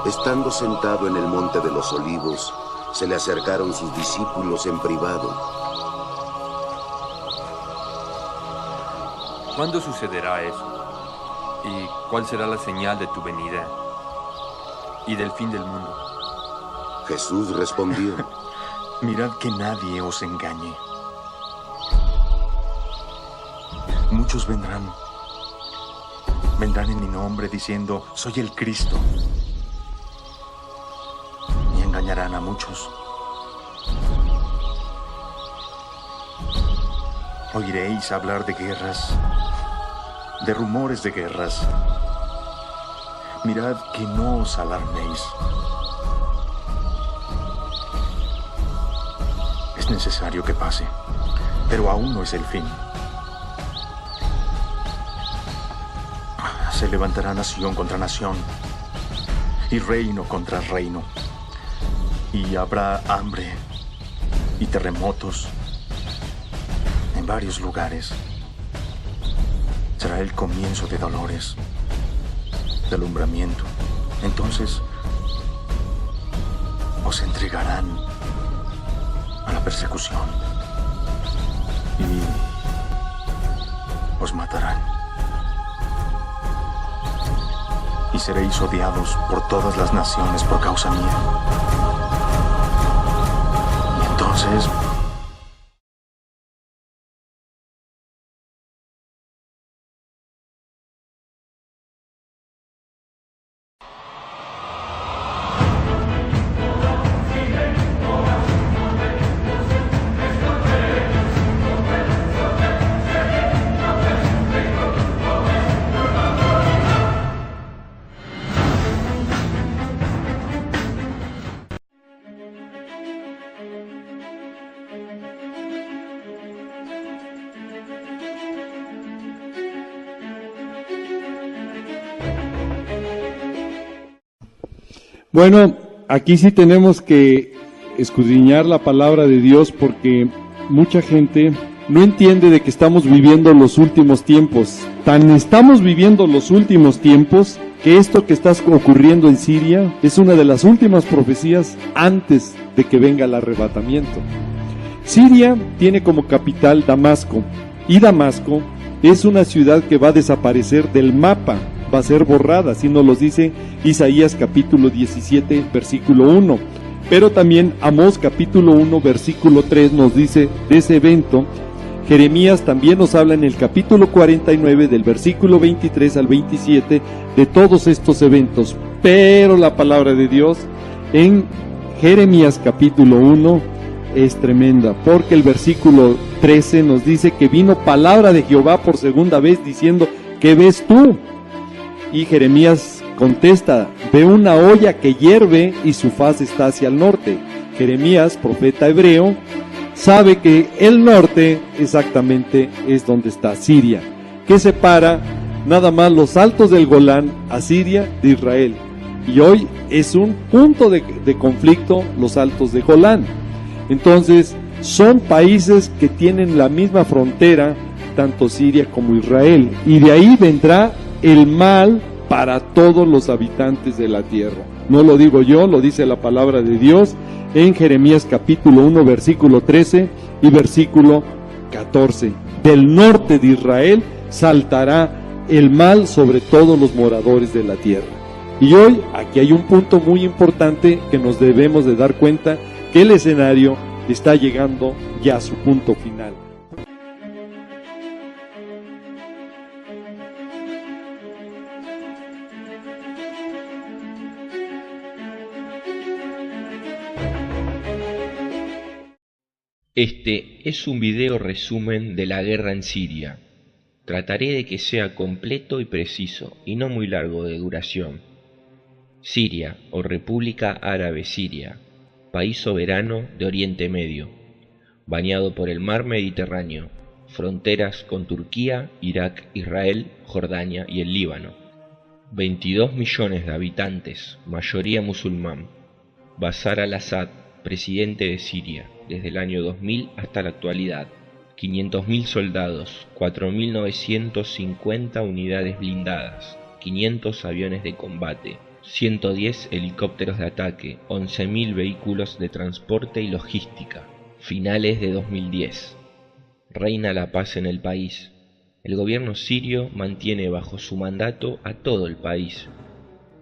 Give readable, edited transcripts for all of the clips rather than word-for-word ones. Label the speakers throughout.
Speaker 1: Estando sentado en el monte de los Olivos, se le acercaron sus discípulos en privado.
Speaker 2: ¿Cuándo sucederá eso? ¿Y cuál será la señal de tu venida y del fin del mundo?
Speaker 1: Jesús respondió:
Speaker 3: Mirad que nadie os engañe. Muchos vendrán en mi nombre diciendo, soy el Cristo. Y engañarán a muchos. Oiréis hablar de guerras, de rumores de guerras. Mirad que no os alarméis. Es necesario que pase, pero aún no es el fin. Se levantará nación contra nación y reino contra reino, y habrá hambre y terremotos en varios lugares. Será el comienzo de dolores, de alumbramiento. Entonces os entregarán a la persecución y os matarán. Y seréis odiados por todas las naciones por causa mía. Y entonces
Speaker 4: Bueno, aquí sí tenemos que escudriñar la palabra de Dios porque mucha gente no entiende de que estamos viviendo los últimos tiempos. Tan estamos viviendo los últimos tiempos que esto que está ocurriendo en Siria es una de las últimas profecías antes de que venga el arrebatamiento. Siria tiene como capital Damasco y Damasco es una ciudad que va a desaparecer del mapa. Va a ser borrada, así nos lo dice Isaías capítulo 17, versículo 1. Pero también Amós capítulo 1, versículo 3 nos dice de ese evento. Jeremías también nos habla en el capítulo 49, del versículo 23 al 27, de todos estos eventos. Pero la palabra de Dios en Jeremías capítulo 1 es tremenda, porque el versículo 13 nos dice que vino palabra de Jehová por segunda vez diciendo, ¿qué ves tú? Y Jeremías contesta, ve una olla que hierve y su faz está hacia el norte. Jeremías, profeta hebreo, sabe que el norte exactamente es donde está Siria, que separa nada más los altos del Golán a Siria de Israel. Y hoy es un punto de conflicto los altos de Golán. Entonces, son países que tienen la misma frontera, tanto Siria como Israel. Y de ahí vendrá el mal para todos los habitantes de la tierra. No lo digo yo, lo dice la palabra de Dios en Jeremías capítulo 1, versículo 13 y versículo 14. Del norte de Israel saltará el mal sobre todos los moradores de la tierra. Y hoy aquí hay un punto muy importante que nos debemos de dar cuenta, que el escenario está llegando ya a su punto final.
Speaker 5: Este es un video resumen de la guerra en Siria. Trataré de que sea completo y preciso, y no muy largo de duración. Siria, o República Árabe Siria, país soberano de Oriente Medio, bañado por el mar Mediterráneo, fronteras con Turquía, Irak, Israel, Jordania y el Líbano. 22 millones de habitantes, mayoría musulmán. Bashar al-Assad, presidente de Siria, desde el año 2000 hasta la actualidad. 500.000 soldados, 4.950 unidades blindadas, 500 aviones de combate, 110 helicópteros de ataque, 11.000 vehículos de transporte y logística. Finales de 2010. Reina la paz en el país. El gobierno sirio mantiene bajo su mandato a todo el país.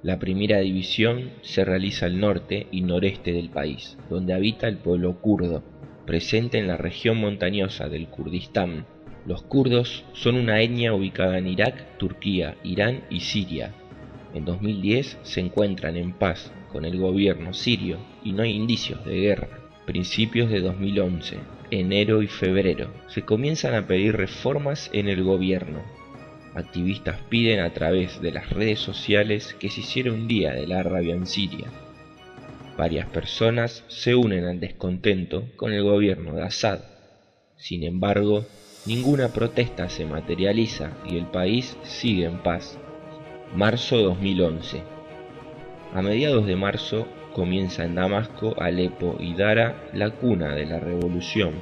Speaker 5: La primera división se realiza al norte y noreste del país, donde habita el pueblo kurdo, presente en la región montañosa del Kurdistán. Los kurdos son una etnia ubicada en Irak, Turquía, Irán y Siria. En 2010 se encuentran en paz con el gobierno sirio y no hay indicios de guerra. Principios de 2011, enero y febrero, se comienzan a pedir reformas en el gobierno. Activistas piden a través de las redes sociales que se hiciera un día de la rabia en Siria. Varias personas se unen al descontento con el gobierno de Assad. Sin embargo, ninguna protesta se materializa y el país sigue en paz. Marzo 2011. A mediados de marzo comienza en Damasco, Alepo y Dara la cuna de la revolución.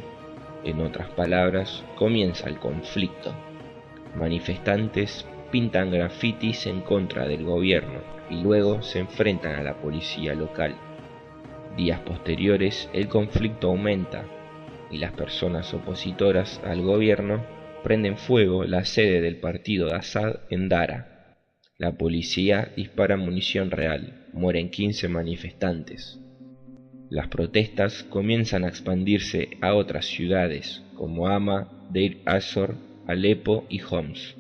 Speaker 5: En otras palabras, comienza el conflicto. Manifestantes pintan grafitis en contra del gobierno y luego se enfrentan a la policía local. Días posteriores, el conflicto aumenta y las personas opositoras al gobierno prenden fuego la sede del partido de Assad en Dara. La policía dispara munición real, mueren 15 manifestantes. Las protestas comienzan a expandirse a otras ciudades como Hama, Deir az-Zor, Alepo y Homs.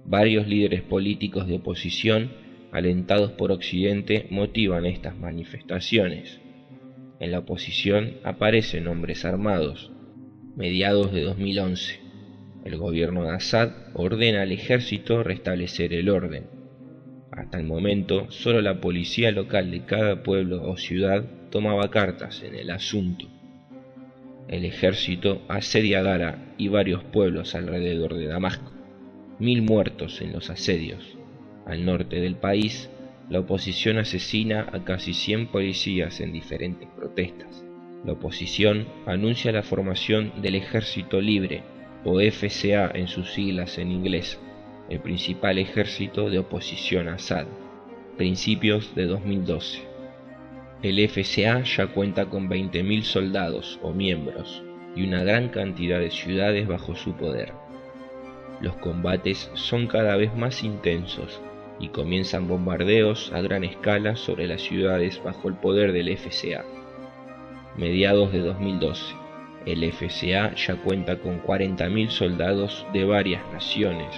Speaker 5: Varios líderes políticos de oposición, alentados por Occidente, motivan estas manifestaciones. En la oposición aparecen hombres armados. Mediados de 2011, el gobierno de Assad ordena al ejército restablecer el orden. Hasta el momento, solo la policía local de cada pueblo o ciudad tomaba cartas en el asunto. El ejército asedia Dara y varios pueblos alrededor de Damasco. 1000 muertos en los asedios. Al norte del país, la oposición asesina a casi 100 policías en diferentes protestas. La oposición anuncia la formación del Ejército Libre, o FCA en sus siglas en inglés, el principal ejército de oposición a Assad. Principios de 2012. El FCA ya cuenta con 20.000 soldados o miembros y una gran cantidad de ciudades bajo su poder. Los combates son cada vez más intensos y comienzan bombardeos a gran escala sobre las ciudades bajo el poder del FCA. Mediados de 2012, el FCA ya cuenta con 40.000 soldados de varias naciones,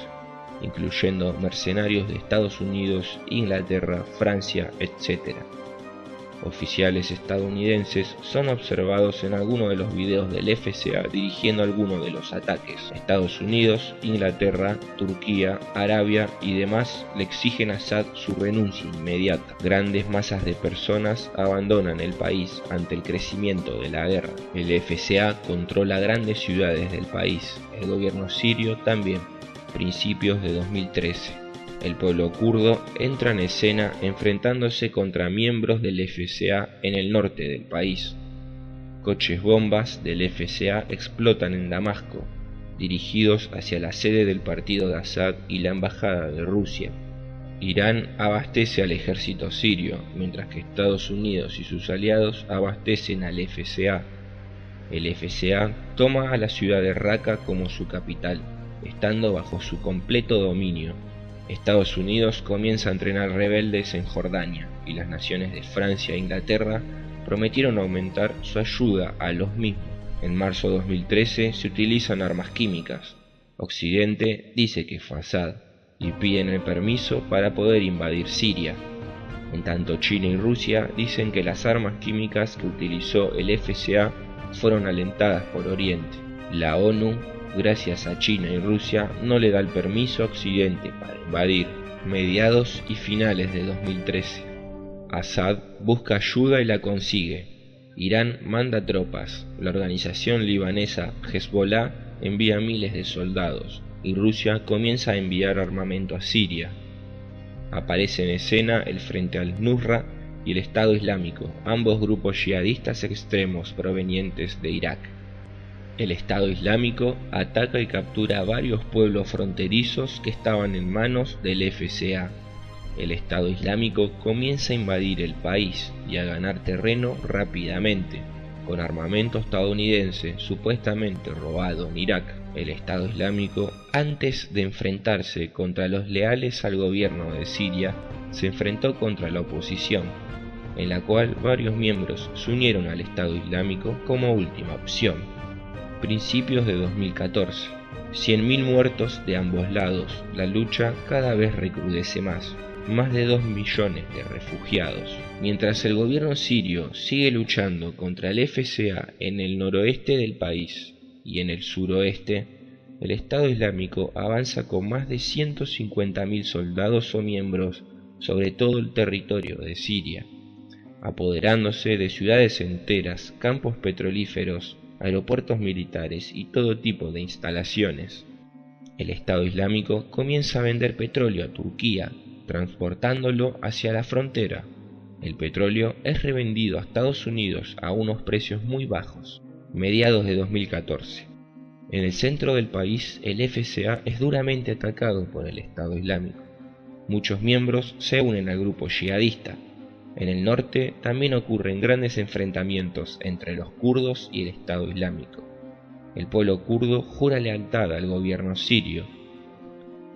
Speaker 5: incluyendo mercenarios de Estados Unidos, Inglaterra, Francia, etc. Oficiales estadounidenses son observados en algunos de los videos del FCA dirigiendo algunos de los ataques. Estados Unidos, Inglaterra, Turquía, Arabia y demás le exigen a Assad su renuncia inmediata. Grandes masas de personas abandonan el país ante el crecimiento de la guerra. El FCA controla grandes ciudades del país, el gobierno sirio también. Principios de 2013. El pueblo kurdo entra en escena enfrentándose contra miembros del FCA en el norte del país. Coches bombas del FCA explotan en Damasco, dirigidos hacia la sede del partido de Assad y la embajada de Rusia. Irán abastece al ejército sirio, mientras que Estados Unidos y sus aliados abastecen al FCA. El FCA toma a la ciudad de Raqqa como su capital, estando bajo su completo dominio. Estados Unidos comienza a entrenar rebeldes en Jordania y las naciones de Francia e Inglaterra prometieron aumentar su ayuda a los mismos. En marzo de 2013 se utilizan armas químicas. Occidente dice que fue Assad y piden el permiso para poder invadir Siria. En tanto, China y Rusia dicen que las armas químicas que utilizó el FCA fueron alentadas por Oriente. La ONU, gracias a China y Rusia, no le da el permiso a Occidente para invadir. Mediados y finales de 2013. Assad busca ayuda y la consigue. Irán manda tropas. La organización libanesa Hezbollah envía miles de soldados y Rusia comienza a enviar armamento a Siria. Aparece en escena el Frente al-Nusra y el Estado Islámico, ambos grupos yihadistas extremos provenientes de Irak. El Estado Islámico ataca y captura a varios pueblos fronterizos que estaban en manos del FCA. el Estado Islámico comienza a invadir el país y a ganar terreno rápidamente, con armamento estadounidense supuestamente robado en Irak. El Estado Islámico, antes de enfrentarse contra los leales al gobierno de Siria, se enfrentó contra la oposición, en la cual varios miembros se unieron al Estado Islámico como última opción. Principios de 2014. 100.000 muertos de ambos lados. La lucha cada vez recrudece más. Más de 2 millones de refugiados. Mientras el gobierno sirio sigue luchando contra el FCA en el noroeste del país y en el suroeste, el Estado Islámico avanza con más de 150.000 soldados o miembros sobre todo el territorio de Siria, apoderándose de ciudades enteras, campos petrolíferos, aeropuertos militares y todo tipo de instalaciones. El Estado Islámico comienza a vender petróleo a Turquía, transportándolo hacia la frontera. El petróleo es revendido a Estados Unidos a unos precios muy bajos. Mediados de 2014. En el centro del país, el FCA es duramente atacado por el Estado Islámico. Muchos miembros se unen al grupo yihadista. En el norte también ocurren grandes enfrentamientos entre los kurdos y el Estado Islámico. El pueblo kurdo jura lealtad al gobierno sirio.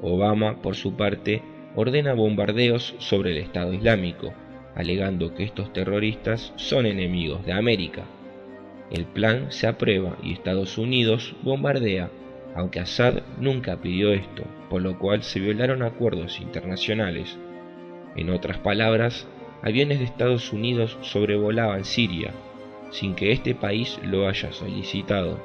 Speaker 5: Obama, por su parte, ordena bombardeos sobre el Estado Islámico, alegando que estos terroristas son enemigos de América. El plan se aprueba y Estados Unidos bombardea, aunque Assad nunca pidió esto, por lo cual se violaron acuerdos internacionales. En otras palabras, aviones de Estados Unidos sobrevolaban Siria, sin que este país lo haya solicitado.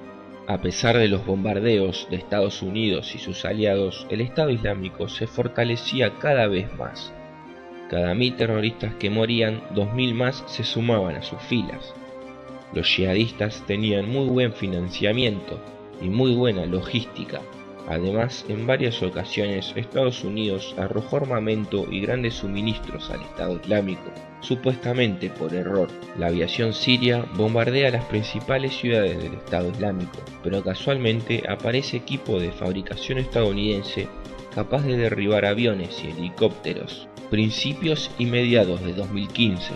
Speaker 5: A pesar de los bombardeos de Estados Unidos y sus aliados, el Estado Islámico se fortalecía cada vez más. Cada 1.000 terroristas que morían, 2.000 más se sumaban a sus filas. Los yihadistas tenían muy buen financiamiento y muy buena logística. Además, en varias ocasiones Estados Unidos arrojó armamento y grandes suministros al Estado Islámico, supuestamente por error. La aviación siria bombardea las principales ciudades del Estado Islámico, pero casualmente aparece equipo de fabricación estadounidense capaz de derribar aviones y helicópteros. Principios y mediados de 2015.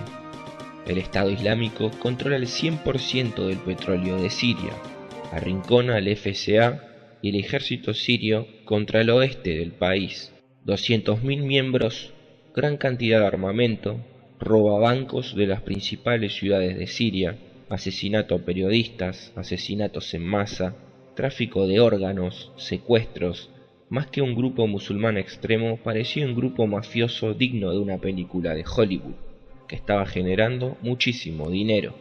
Speaker 5: El Estado Islámico controla el 100% del petróleo de Siria, arrincona al FCA y el ejército sirio contra el oeste del país. 200.000 miembros, gran cantidad de armamento, roba bancos de las principales ciudades de Siria, asesinato a periodistas, asesinatos en masa, tráfico de órganos, secuestros. Más que un grupo musulmán extremo, parecía un grupo mafioso digno de una película de Hollywood, que estaba generando muchísimo dinero.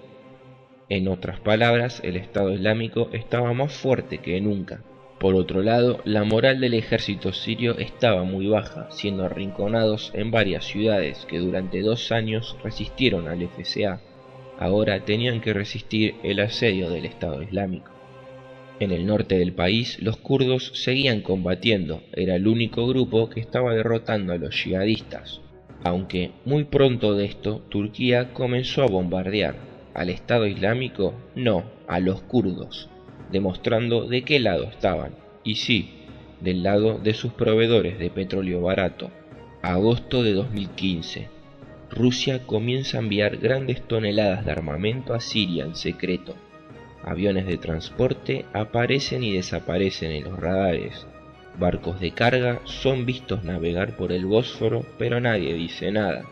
Speaker 5: En otras palabras, el Estado Islámico estaba más fuerte que nunca. Por otro lado, la moral del ejército sirio estaba muy baja, siendo arrinconados en varias ciudades que durante 2 años resistieron al FCA. Ahora tenían que resistir el asedio del Estado Islámico. En el norte del país, los kurdos seguían combatiendo, era el único grupo que estaba derrotando a los yihadistas. Aunque muy pronto de esto, Turquía comenzó a bombardear. Al Estado Islámico, no, a los kurdos, demostrando de qué lado estaban, y sí, del lado de sus proveedores de petróleo barato. Agosto de 2015. Rusia comienza a enviar grandes toneladas de armamento a Siria en secreto. Aviones de transporte aparecen y desaparecen en los radares. Barcos de carga son vistos navegar por el Bósforo, pero nadie dice nada.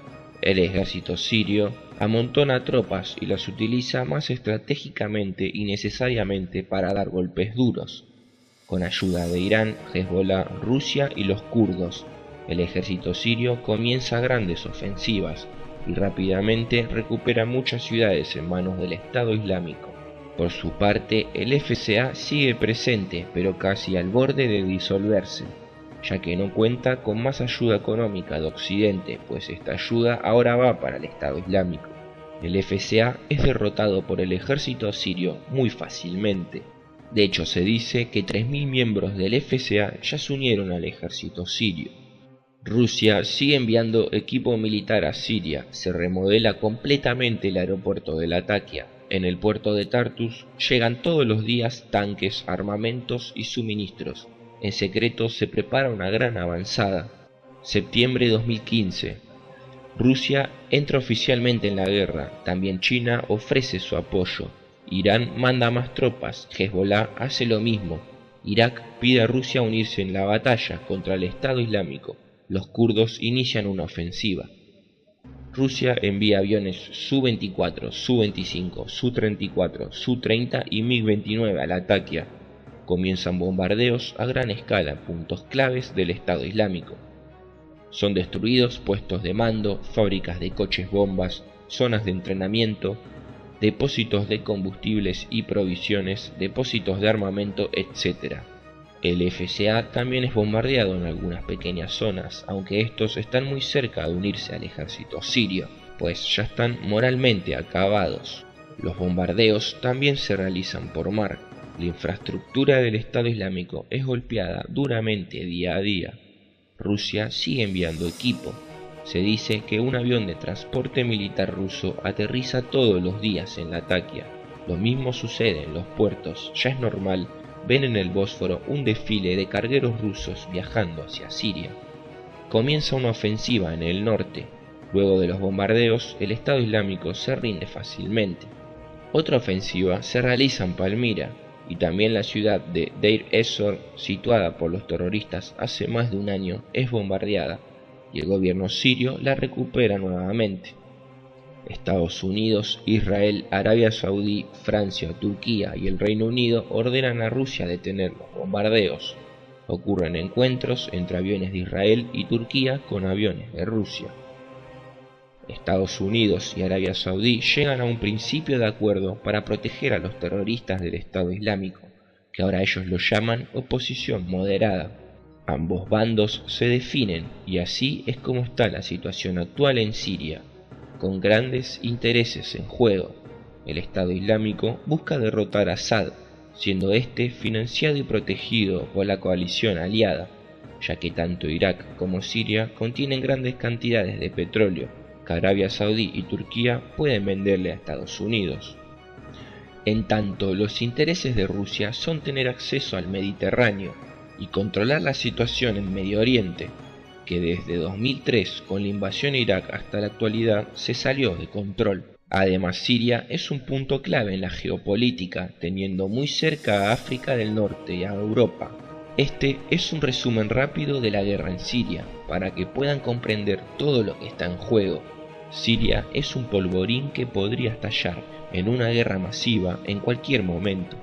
Speaker 5: El ejército sirio amontona tropas y las utiliza más estratégicamente y necesariamente para dar golpes duros. Con ayuda de Irán, Hezbollah, Rusia y los kurdos, el ejército sirio comienza grandes ofensivas y rápidamente recupera muchas ciudades en manos del Estado Islámico. Por su parte, el FCA sigue presente, pero casi al borde de disolverse, ya que no cuenta con más ayuda económica de Occidente, pues esta ayuda ahora va para el Estado Islámico. El FCA es derrotado por el ejército sirio muy fácilmente. De hecho, se dice que 3.000 miembros del FCA ya se unieron al ejército sirio. Rusia sigue enviando equipo militar a Siria, se remodela completamente el aeropuerto de Latakia. En el puerto de Tartus llegan todos los días tanques, armamentos y suministros. En secreto se prepara una gran avanzada. Septiembre de 2015. Rusia entra oficialmente en la guerra, también China ofrece su apoyo. Irán manda más tropas, Hezbollah hace lo mismo. Irak pide a Rusia unirse en la batalla contra el Estado Islámico. Los kurdos inician una ofensiva. Rusia envía aviones Su-24, Su-25, Su-34, Su-30 y MiG-29 a Latakia. Comienzan bombardeos a gran escala en puntos claves del Estado Islámico. Son destruidos puestos de mando, fábricas de coches bombas, zonas de entrenamiento, depósitos de combustibles y provisiones, depósitos de armamento, etc. El FCA también es bombardeado en algunas pequeñas zonas, aunque estos están muy cerca de unirse al ejército sirio, pues ya están moralmente acabados. Los bombardeos también se realizan por mar. La infraestructura del Estado Islámico es golpeada duramente día a día. Rusia sigue enviando equipo. Se dice que un avión de transporte militar ruso aterriza todos los días en Latakia. Lo mismo sucede en los puertos. Ya es normal ver en el Bósforo un desfile de cargueros rusos viajando hacia Siria. Comienza una ofensiva en el norte. Luego de los bombardeos, el Estado Islámico se rinde fácilmente. Otra ofensiva se realiza en Palmira, y también la ciudad de Deir ez-Zor, situada por los terroristas hace más de un año, es bombardeada, y el gobierno sirio la recupera nuevamente. Estados Unidos, Israel, Arabia Saudí, Francia, Turquía y el Reino Unido ordenan a Rusia detener los bombardeos. Ocurren encuentros entre aviones de Israel y Turquía con aviones de Rusia. Estados Unidos y Arabia Saudí llegan a un principio de acuerdo para proteger a los terroristas del Estado Islámico, que ahora ellos lo llaman oposición moderada. Ambos bandos se definen y así es como está la situación actual en Siria, con grandes intereses en juego. El Estado Islámico busca derrotar a Assad, siendo este financiado y protegido por la coalición aliada, ya que tanto Irak como Siria contienen grandes cantidades de petróleo que Arabia Saudí y Turquía pueden venderle a Estados Unidos. En tanto, los intereses de Rusia son tener acceso al Mediterráneo y controlar la situación en Medio Oriente, que desde 2003 con la invasión a Irak hasta la actualidad se salió de control. Además, Siria es un punto clave en la geopolítica, teniendo muy cerca a África del Norte y a Europa. Este es un resumen rápido de la guerra en Siria, para que puedan comprender todo lo que está en juego. Siria es un polvorín que podría estallar en una guerra masiva en cualquier momento.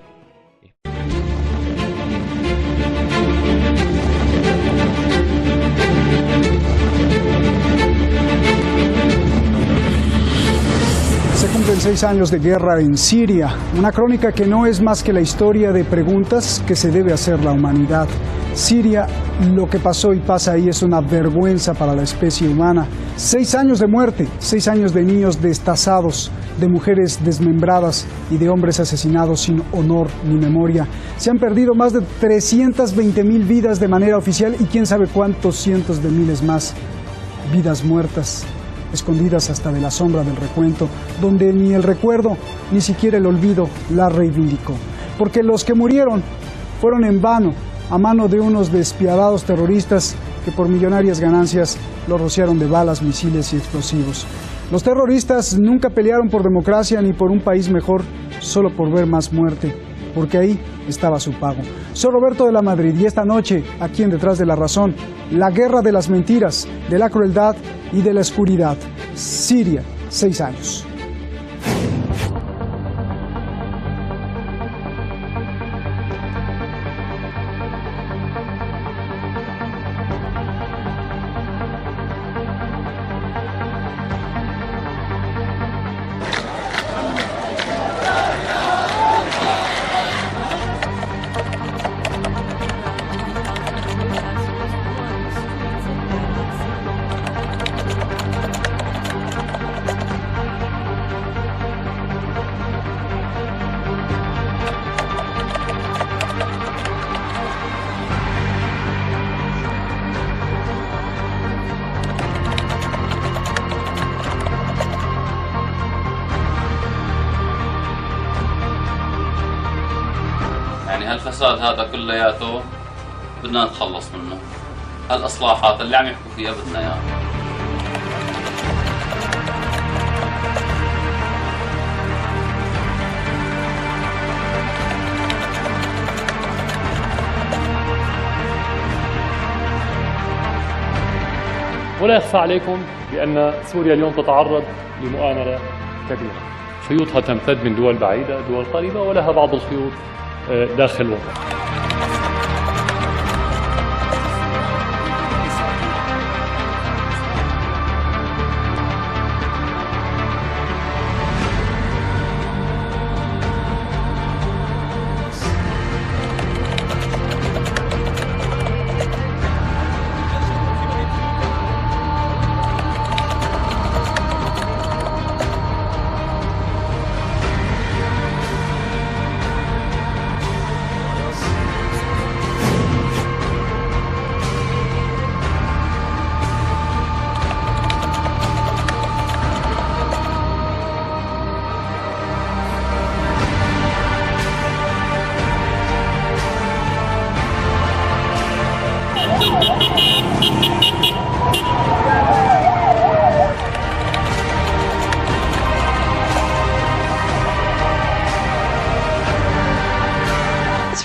Speaker 6: Se cumplen 6 años de guerra en Siria, una crónica que no es más que la historia de preguntas que se debe hacer la humanidad. Siria, lo que pasó y pasa ahí es una vergüenza para la especie humana. 6 años de muerte, 6 años de niños destazados, de mujeres desmembradas y de hombres asesinados sin honor ni memoria. Se han perdido más de 320,000 vidas de manera oficial y quién sabe cuántos cientos de miles más. Vidas muertas, escondidas hasta de la sombra del recuento, donde ni el recuerdo, ni siquiera el olvido la reivindicó. Porque los que murieron fueron en vano, a mano de unos despiadados terroristas que por millonarias ganancias los rociaron de balas, misiles y explosivos. Los terroristas nunca pelearon por democracia ni por un país mejor, solo por ver más muerte, porque ahí estaba su pago. Soy Roberto de la Madrid y esta noche, aquí en Detrás de la Razón, la guerra de las mentiras, de la crueldad y de la oscuridad. Siria, 6 años.
Speaker 7: يعني هالفساد هذا كلياته بدنا نتخلص منه الإصلاحات اللي عم يحكوا فيها بدنا إياها.
Speaker 8: ولا يخفى عليكم بأن سوريا اليوم تتعرض لمؤامرة كبيرة، خيوطها تمتد من دول بعيدة دول قريبة، ولها بعض الخيوط داخل الوطن.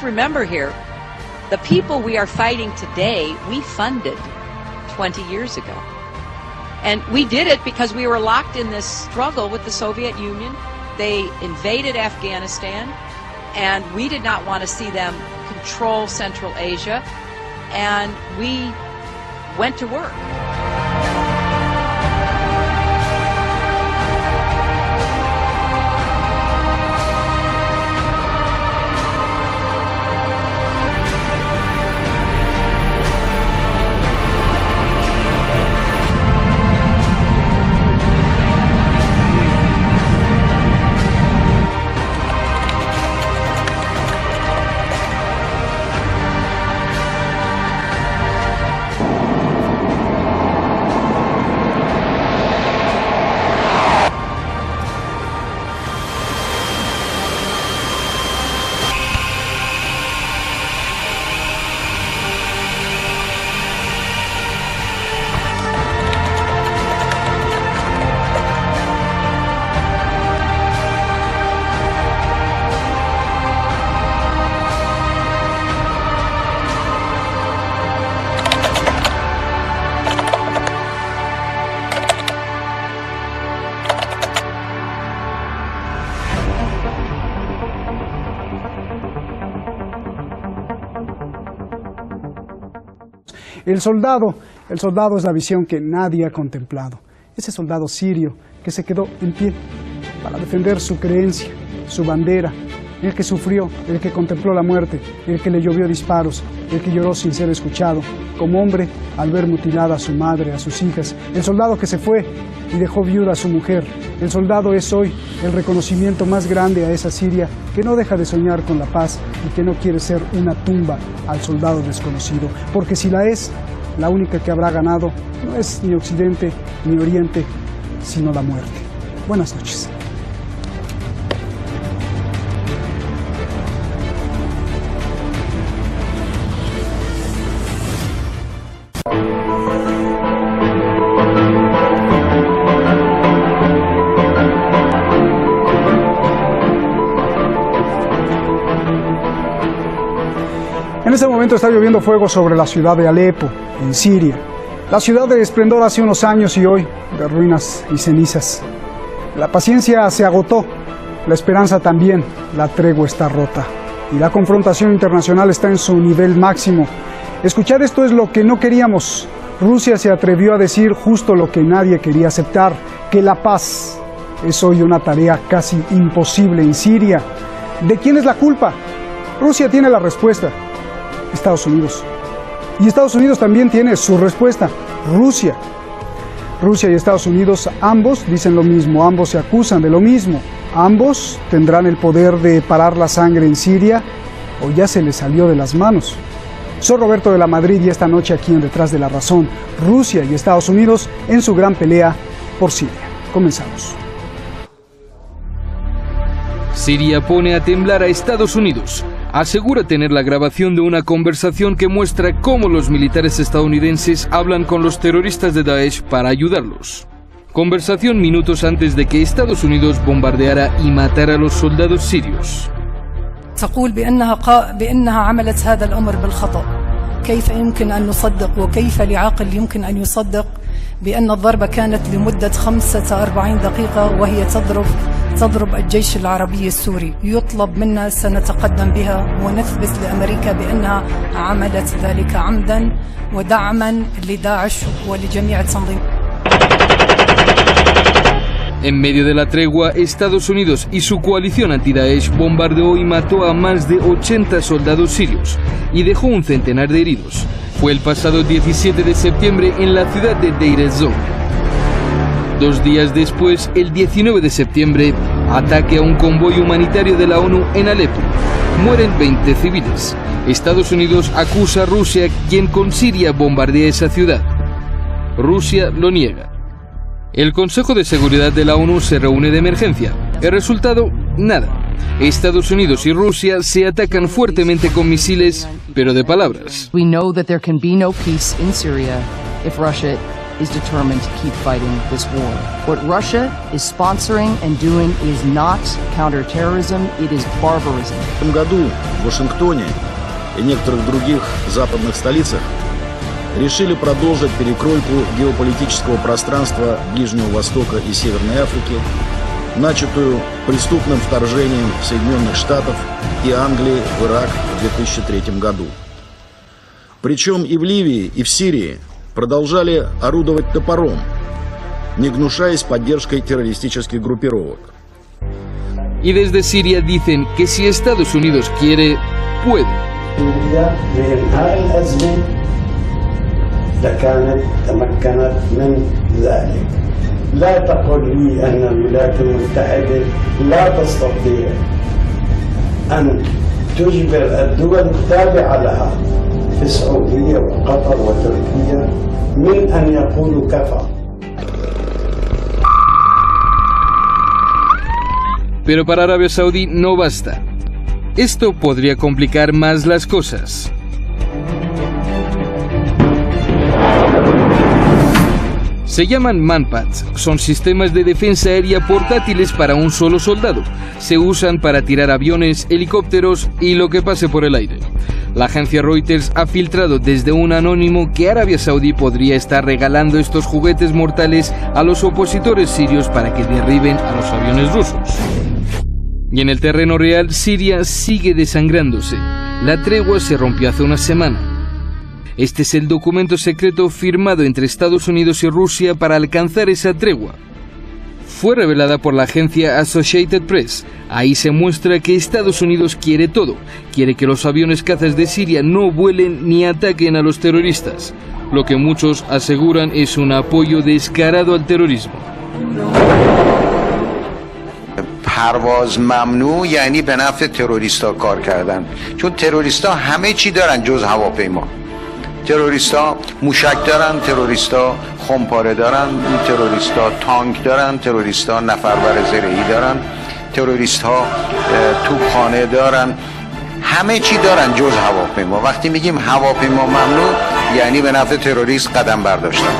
Speaker 9: Remember here, the people we are fighting today, we funded 20 years ago. And we did it because we were locked in this struggle with the Soviet Union. They invaded Afghanistan, and we did not want to see them control Central Asia, and we went to work.
Speaker 6: El soldado es la visión que nadie ha contemplado. Ese soldado sirio que se quedó en pie para defender su creencia, su bandera, el que sufrió, el que contempló la muerte, el que le llovió disparos, el que lloró sin ser escuchado, como hombre al ver mutilada a su madre, a sus hijas, el soldado que se fue y dejó viuda a su mujer. El soldado es hoy el reconocimiento más grande a esa Siria que no deja de soñar con la paz y que no quiere ser una tumba al soldado desconocido, porque si la es, la única que habrá ganado no es ni Occidente ni Oriente, sino la muerte. Buenas noches. En este momento está lloviendo fuego sobre la ciudad de Alepo, en Siria. La ciudad de esplendor hace unos años y hoy de ruinas y cenizas. La paciencia se agotó, la esperanza también, la tregua está rota y la confrontación internacional está en su nivel máximo. Escuchar esto es lo que no queríamos. Rusia se atrevió a decir justo lo que nadie quería aceptar, que la paz es hoy una tarea casi imposible en Siria. ¿De quién es la culpa? Rusia tiene la respuesta. Estados Unidos. Y Estados Unidos también tiene su respuesta, Rusia. Rusia y Estados Unidos, ambos dicen lo mismo, ambos se acusan de lo mismo. Ambos tendrán el poder de parar la sangre en Siria o ya se les salió de las manos. Soy Roberto de la Madrid y esta noche aquí en Detrás de la Razón, Rusia y Estados Unidos en su gran pelea por Siria. Comenzamos.
Speaker 10: Siria pone a temblar a Estados Unidos. asegura tener la grabación de una conversación que muestra cómo los militares estadounidenses hablan con los terroristas de Daesh para ayudarlos. Conversación minutos antes de que Estados Unidos bombardeara y matara a los soldados sirios.
Speaker 11: تقول بأنها عملت هذا الأمر بالخطأ. كيف يمكن أن نصدق وكيف لعاقل يمكن أن يصدق بأن الضربة كانت لمدة 45 دقيقة وهي تضرب الجيش العربي السوري. يطلب منا سنتقدم بها ونثبت لأمريكا بأنها عملت ذلك عمدا ودعما لداعش ولجميع التنظيم.
Speaker 10: En medio de la tregua, Estados Unidos y su coalición anti-Daesh bombardeó y mató a más de 80 soldados sirios y dejó un centenar de heridos. Fue el pasado 17 de septiembre en la ciudad de Deir ez-Zor. 2 días después, el 19 de septiembre, ataque a un convoy humanitario de la ONU en Alepo. Mueren 20 civiles. Estados Unidos acusa a Rusia, quien con Siria bombardea esa ciudad. Rusia lo niega. El Consejo de Seguridad de la ONU se reúne de emergencia. El resultado, nada. Estados Unidos y Rusia se atacan fuertemente con misiles, pero de palabras.
Speaker 12: We know that there can be no peace in Syria if Russia is determined to keep fighting this war. What Russia is sponsoring and doing is not counterterrorism, it is barbarism.
Speaker 13: В этом году в Вашингтоне и некоторых других западных столицах решили продолжить перекройку геополитического пространства Ближнего Востока и Северной Африки, начатую преступным вторжением Соединенных Штатов и Англии в Ирак в 2003 году. Причем и в Ливии, и в Сирии продолжали орудовать топором, не гнушаясь поддержкой террористических группировок.
Speaker 10: Y desde Siria dicen que si Estados Unidos quiere, puede.
Speaker 14: لكانت تمكنت من ذلك. لا تقل لي أن الولايات المتحدة لا تستطيع أن تجبر الدول التابعة لها في السعودية وقطر وتركيا من أن يقولوا كفى.
Speaker 10: Pero para Arabia Saudí no basta. Esto podría complicar más las cosas. Se llaman Manpads, son sistemas de defensa aérea portátiles para un solo soldado. Se usan para tirar aviones, helicópteros y lo que pase por el aire. La agencia Reuters ha filtrado desde un anónimo que Arabia Saudí podría estar regalando estos juguetes mortales a los opositores sirios para que derriben a los aviones rusos. Y en el terreno real, Siria sigue desangrándose. La tregua se rompió hace una semana. Este es el documento secreto firmado entre Estados Unidos y Rusia para alcanzar esa tregua. Fue revelada por la agencia Associated Press. Ahí se muestra que Estados Unidos quiere todo. Quiere que los aviones cazas de Siria no vuelen ni ataquen a los terroristas. Lo que muchos aseguran es un apoyo descarado al terrorismo.
Speaker 15: پرواز ممنوع یعنی به نفع تروریستا کار کردن، چون تروریستا همه چی دارن جز هواپیما. تروریستا موشک دارن، تروریستا خمپاره دارن، تروریستا تانک دارن، تروریستا نفربر زرهی دارن، تروریستا توپخانه دارن، همه چی دارن جز هواپیما. وقتی میگیم هواپیما ممنوع یعنی به نفع تروریست قدم برداشتن.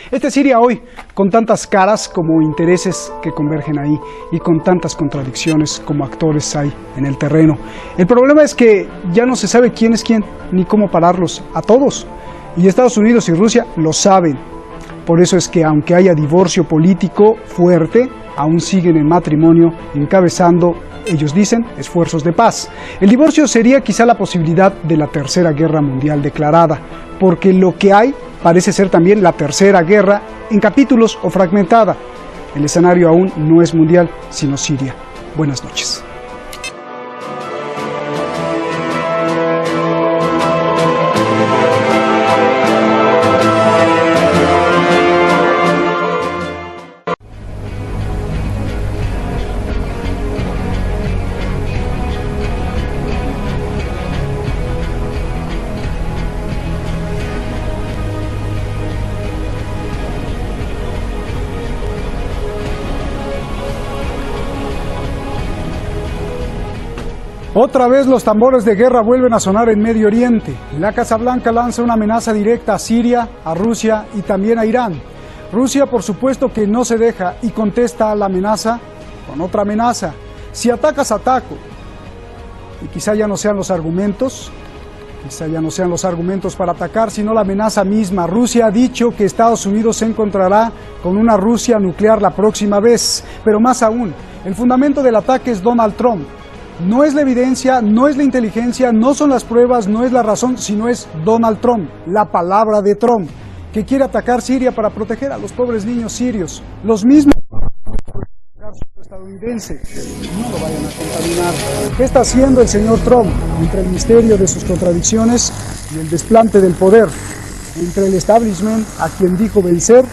Speaker 6: Esta es Siria hoy, con tantas caras como intereses que convergen ahí y con tantas contradicciones como actores hay en el terreno. El problema es que ya no se sabe quién es quién ni cómo pararlos a todos. Y Estados Unidos y Rusia lo saben. Por eso es que aunque haya divorcio político fuerte, aún siguen en matrimonio encabezando, ellos dicen, esfuerzos de paz. El divorcio sería quizá la posibilidad de la Tercera Guerra Mundial declarada, porque lo que hay parece ser también la Tercera Guerra en capítulos o fragmentada. El escenario aún no es mundial, sino Siria. Buenas noches. Otra vez los tambores de guerra vuelven a sonar en Medio Oriente. La Casa Blanca lanza una amenaza directa a Siria, a Rusia y también a Irán. Rusia, por supuesto, que no se deja y contesta a la amenaza con otra amenaza. Si atacas, ataco. Y quizá ya no sean los argumentos para atacar, sino la amenaza misma. Rusia ha dicho que Estados Unidos se encontrará con una Rusia nuclear la próxima vez. Pero más aún, el fundamento del ataque es Donald Trump. No es la evidencia, no es la inteligencia, no son las pruebas, no es la razón, sino es Donald Trump, la palabra de Trump, que quiere atacar Siria para proteger a los pobres niños sirios, los mismos estadounidense. No lo vayan a contaminar. ¿Qué está haciendo el señor Trump entre el misterio de sus contradicciones y el desplante del poder? Entre el establishment, a quien dijo vencer,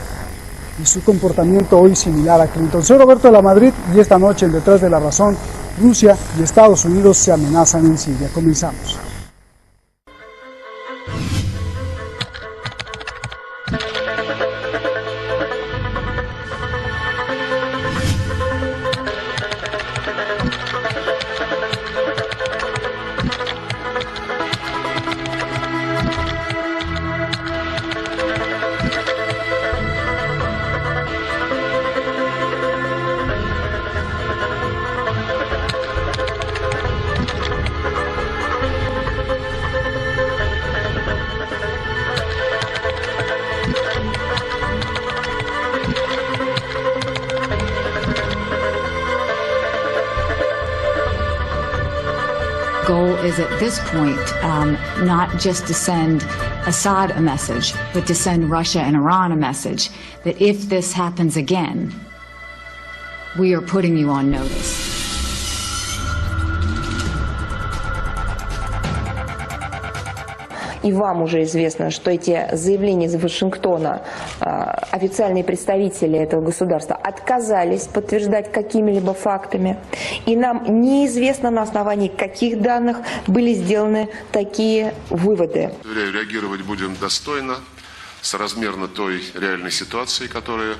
Speaker 6: y su comportamiento hoy similar a Clinton. Soy Roberto de la Madrid y esta noche en Detrás de la Razón, Rusia y Estados Unidos se amenazan en Siria. Comenzamos.
Speaker 16: Goal is at this point not just to send Assad a message, but to send Russia and Iran a message that if this happens again, we are putting you on notice.
Speaker 17: И вам уже известно, что эти заявления из Вашингтона, официальные представители этого государства отказались подтверждать какими-либо фактами. И нам неизвестно, на основании каких данных были сделаны такие выводы.
Speaker 18: Реагировать будем достойно, соразмерно той реальной ситуации, которая...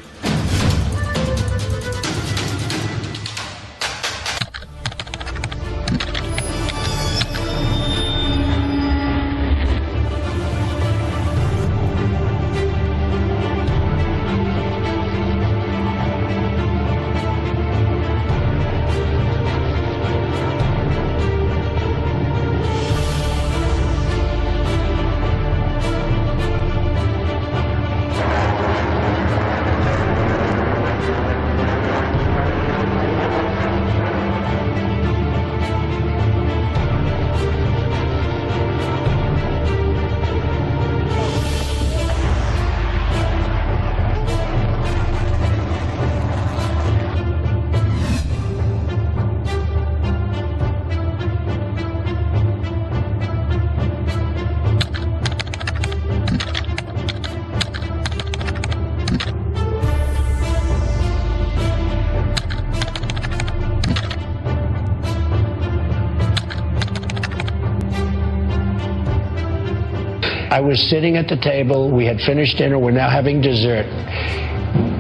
Speaker 19: I was sitting at the table, we had finished dinner, we're now having dessert.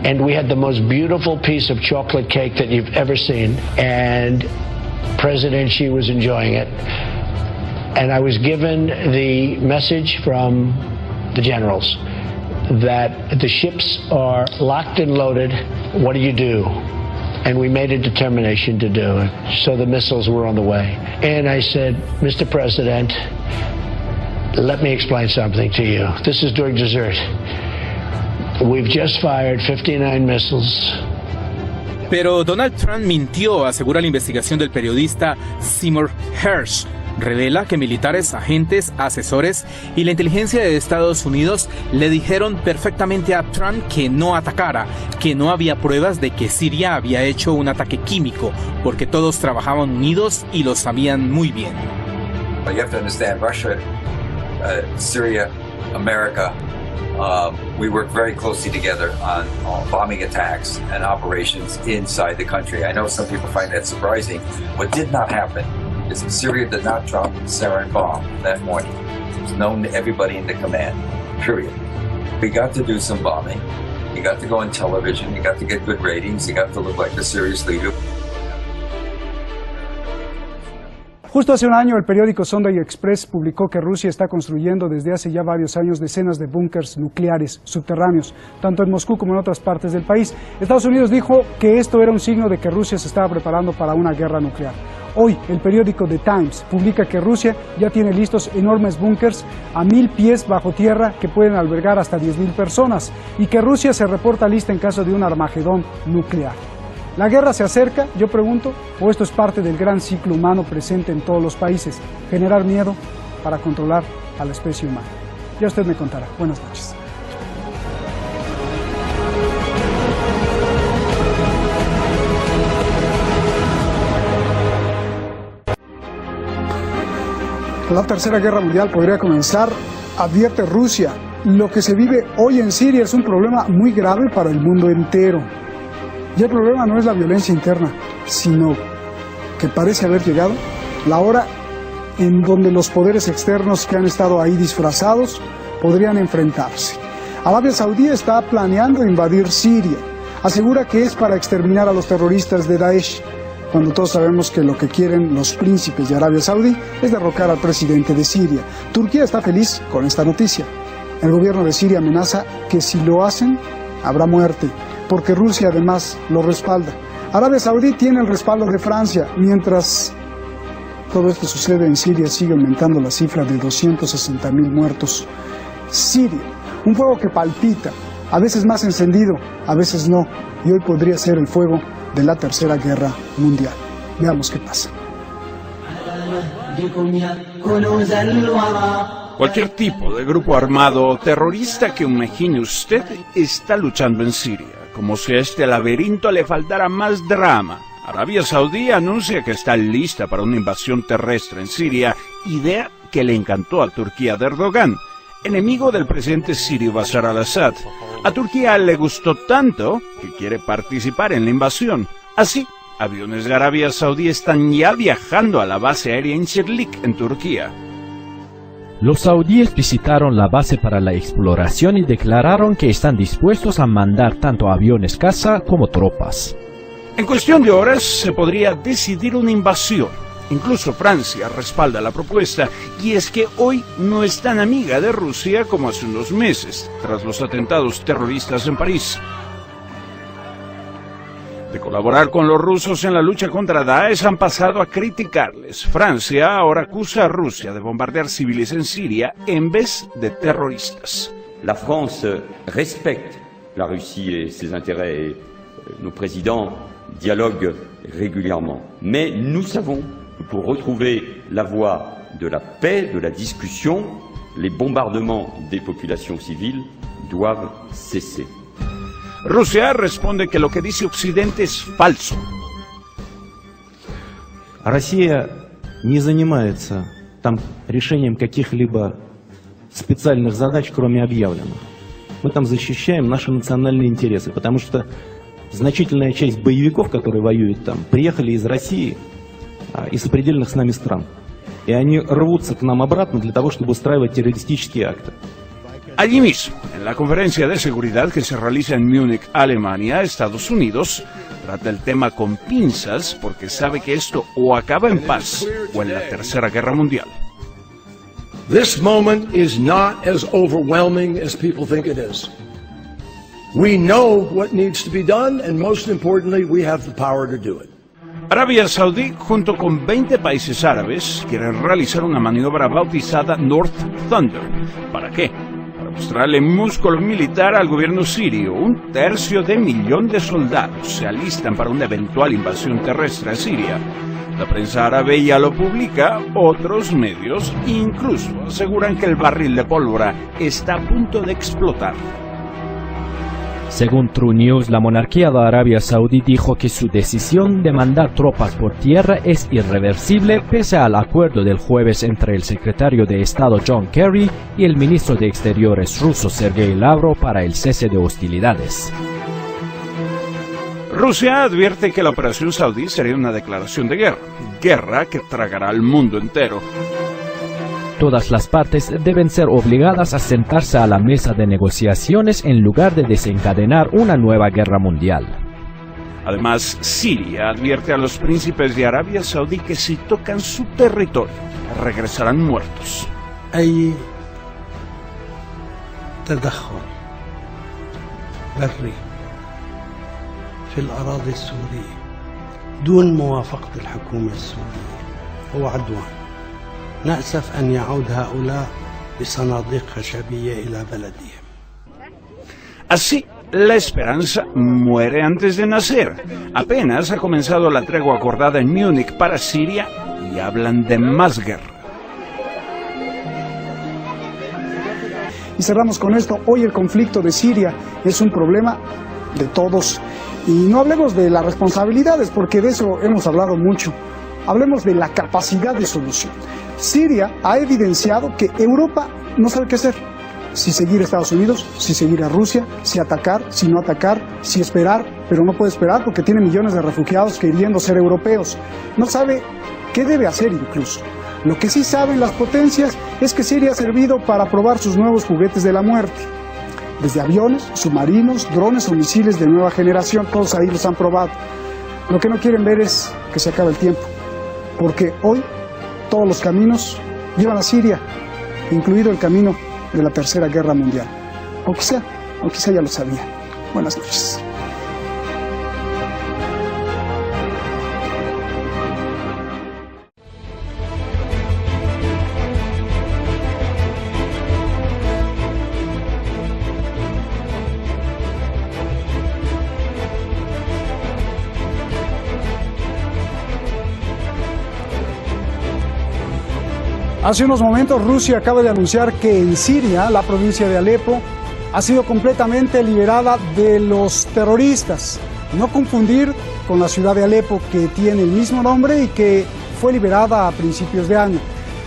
Speaker 19: And we had the most beautiful piece of chocolate cake that you've ever seen. And President Xi was enjoying it. And I was given the message from the generals that the ships are locked and loaded. What do you do? And we made a determination to do it. So the missiles were on the way. And I said, Mr. President, let me explain something to you. This is during dessert. We've just fired 59 missiles.
Speaker 20: Pero Donald Trump mintió, asegura la investigación del periodista Seymour Hersh. Revela que militares, agentes, asesores y la inteligencia de Estados Unidos le dijeron perfectamente a Trump que no atacara, que no había pruebas de que Siria había hecho un ataque químico, porque todos trabajaban unidos y lo sabían muy bien.
Speaker 21: You have to understand, Russia, Syria, America, we work very closely together on bombing attacks and operations inside the country. I know some people find that surprising. What did not happen is Syria did not drop a sarin bomb that morning. It was known to everybody in the command, period. We got to do some bombing. You got to go on television. You got to get good ratings. You got to look like a serious leader.
Speaker 6: Justo hace un año, el periódico Sunday Express publicó que Rusia está construyendo desde hace ya varios años decenas de búnkers nucleares subterráneos, tanto en Moscú como en otras partes del país. Estados Unidos dijo que esto era un signo de que Rusia se estaba preparando para una guerra nuclear. Hoy, el periódico The Times publica que Rusia ya tiene listos enormes búnkers a 1000 pies bajo tierra que pueden albergar hasta 10.000 personas y que Rusia se reporta lista en caso de un Armagedón nuclear. ¿La guerra se acerca? Yo pregunto, ¿o esto es parte del gran ciclo humano presente en todos los países? Generar miedo para controlar a la especie humana. Ya usted me contará. Buenas noches. La Tercera Guerra Mundial podría comenzar, advierte Rusia. Lo que se vive hoy en Siria es un problema muy grave para el mundo entero. Y el problema no es la violencia interna, sino que parece haber llegado la hora en donde los poderes externos que han estado ahí disfrazados podrían enfrentarse. Arabia Saudí está planeando invadir Siria. Asegura que es para exterminar a los terroristas de Daesh, cuando todos sabemos que lo que quieren los príncipes de Arabia Saudí es derrocar al presidente de Siria. Turquía está feliz con esta noticia. El gobierno de Siria amenaza que si lo hacen, habrá muerte, porque Rusia además lo respalda. Arabia Saudí tiene el respaldo de Francia. Mientras todo esto sucede en Siria, sigue aumentando la cifra de 260.000 muertos. Siria, un fuego que palpita, a veces más encendido, a veces no, y hoy podría ser el fuego de la Tercera Guerra Mundial. Veamos qué pasa.
Speaker 2: Cualquier tipo de grupo armado o terrorista que imagine usted está luchando en Siria, como si a este laberinto le faltara más drama. Arabia Saudí anuncia que está lista para una invasión terrestre en Siria, idea que le encantó a Turquía de Erdogan, enemigo del presidente sirio Bashar al-Assad. A Turquía le gustó tanto que quiere participar en la invasión. Así, aviones de Arabia Saudí están ya viajando a la base aérea Incirlik en Turquía.
Speaker 22: Los saudíes visitaron la base para la exploración y declararon que están dispuestos a mandar tanto aviones caza como tropas.
Speaker 2: En cuestión de horas se podría decidir una invasión. Incluso Francia respalda la propuesta, y es que hoy no es tan amiga de Rusia como hace unos meses, tras los atentados terroristas en París. De colaborar con los rusos en la lucha contra Daesh han pasado a criticarles. Francia ahora acusa a Rusia de bombardear civiles en Siria en vez de terroristas.
Speaker 23: La France respecte la Russie et ses intérêts et nos présidents dialoguent régulièrement. Mais nous savons que pour retrouver la voie de la paix, de la discussion, les bombardements des populations civiles doivent cesser.
Speaker 2: Rusia responde que lo que dice Occidente es falso.
Speaker 24: Россия не занимается там решением каких-либо специальных задач, кроме объявленных. Мы там защищаем наши национальные интересы, потому что значительная часть боевиков, которые воюют там, приехали из России и сопредельных с нами стран. И они рвутся к нам обратно для того, чтобы устраивать террористические акты.
Speaker 2: Allí mismo, en la conferencia de seguridad que se realiza en Múnich, Alemania, Estados Unidos, trata el tema con pinzas porque sabe que esto o acaba en paz o en la Tercera Guerra Mundial.
Speaker 25: This moment is not as overwhelming as people think it is. We know what needs to be done, and most importantly, we have the power to do it.
Speaker 2: Arabia Saudí, junto con 20 países árabes, quieren realizar una maniobra bautizada North Thunder. ¿Para qué? Para mostrarle músculo militar al gobierno sirio. 1/3 de soldados se alistan para una eventual invasión terrestre a Siria. La prensa árabe ya lo publica, otros medios incluso aseguran que el barril de pólvora está a punto de explotar.
Speaker 22: Según True News, la monarquía de Arabia Saudí dijo que su decisión de mandar tropas por tierra es irreversible pese al acuerdo del jueves entre el secretario de Estado John Kerry y el ministro de Exteriores ruso Sergei Lavrov para el cese de hostilidades.
Speaker 2: Rusia advierte que la operación saudí sería una declaración de guerra que tragará al mundo entero.
Speaker 22: Todas las partes deben ser obligadas a sentarse a la mesa de negociaciones en lugar de desencadenar una nueva guerra mundial.
Speaker 2: Además, Siria advierte a los príncipes de Arabia Saudí que si tocan su territorio, regresarán muertos.
Speaker 1: أي تدخل بري في الأراضي السورية دون موافقة الحكومة السورية هو عدوان. نأسف أن يعود هؤلاء بصناديق خشبية إلى بلدهم.
Speaker 2: Así, la esperanza muere antes de nacer. Apenas ha comenzado la tregua acordada en Múnich para Siria y hablan de más guerra.
Speaker 6: Y cerramos con esto. Hoy el conflicto de Siria es un problema de todos. Y no hablemos de las responsabilidades, porque de eso hemos hablado mucho. Hablemos de la capacidad de solución. Siria ha evidenciado que Europa no sabe qué hacer. Si seguir a Estados Unidos, si seguir a Rusia, si atacar, si no atacar, si esperar, pero no puede esperar porque tiene millones de refugiados queriendo ser europeos. No sabe qué debe hacer incluso. Lo que sí saben las potencias es que Siria ha servido para probar sus nuevos juguetes de la muerte. Desde aviones, submarinos, drones o misiles de nueva generación, todos ahí los han probado. Lo que no quieren ver es que se acabe el tiempo, porque hoy todos los caminos llevan a Siria, incluido el camino de la Tercera Guerra Mundial. O quizá ya lo sabía. Buenas noches. Hace unos momentos Rusia acaba de anunciar que en Siria, la provincia de Alepo, ha sido completamente liberada de los terroristas. No confundir con la ciudad de Alepo, que tiene el mismo nombre y que fue liberada a principios de año.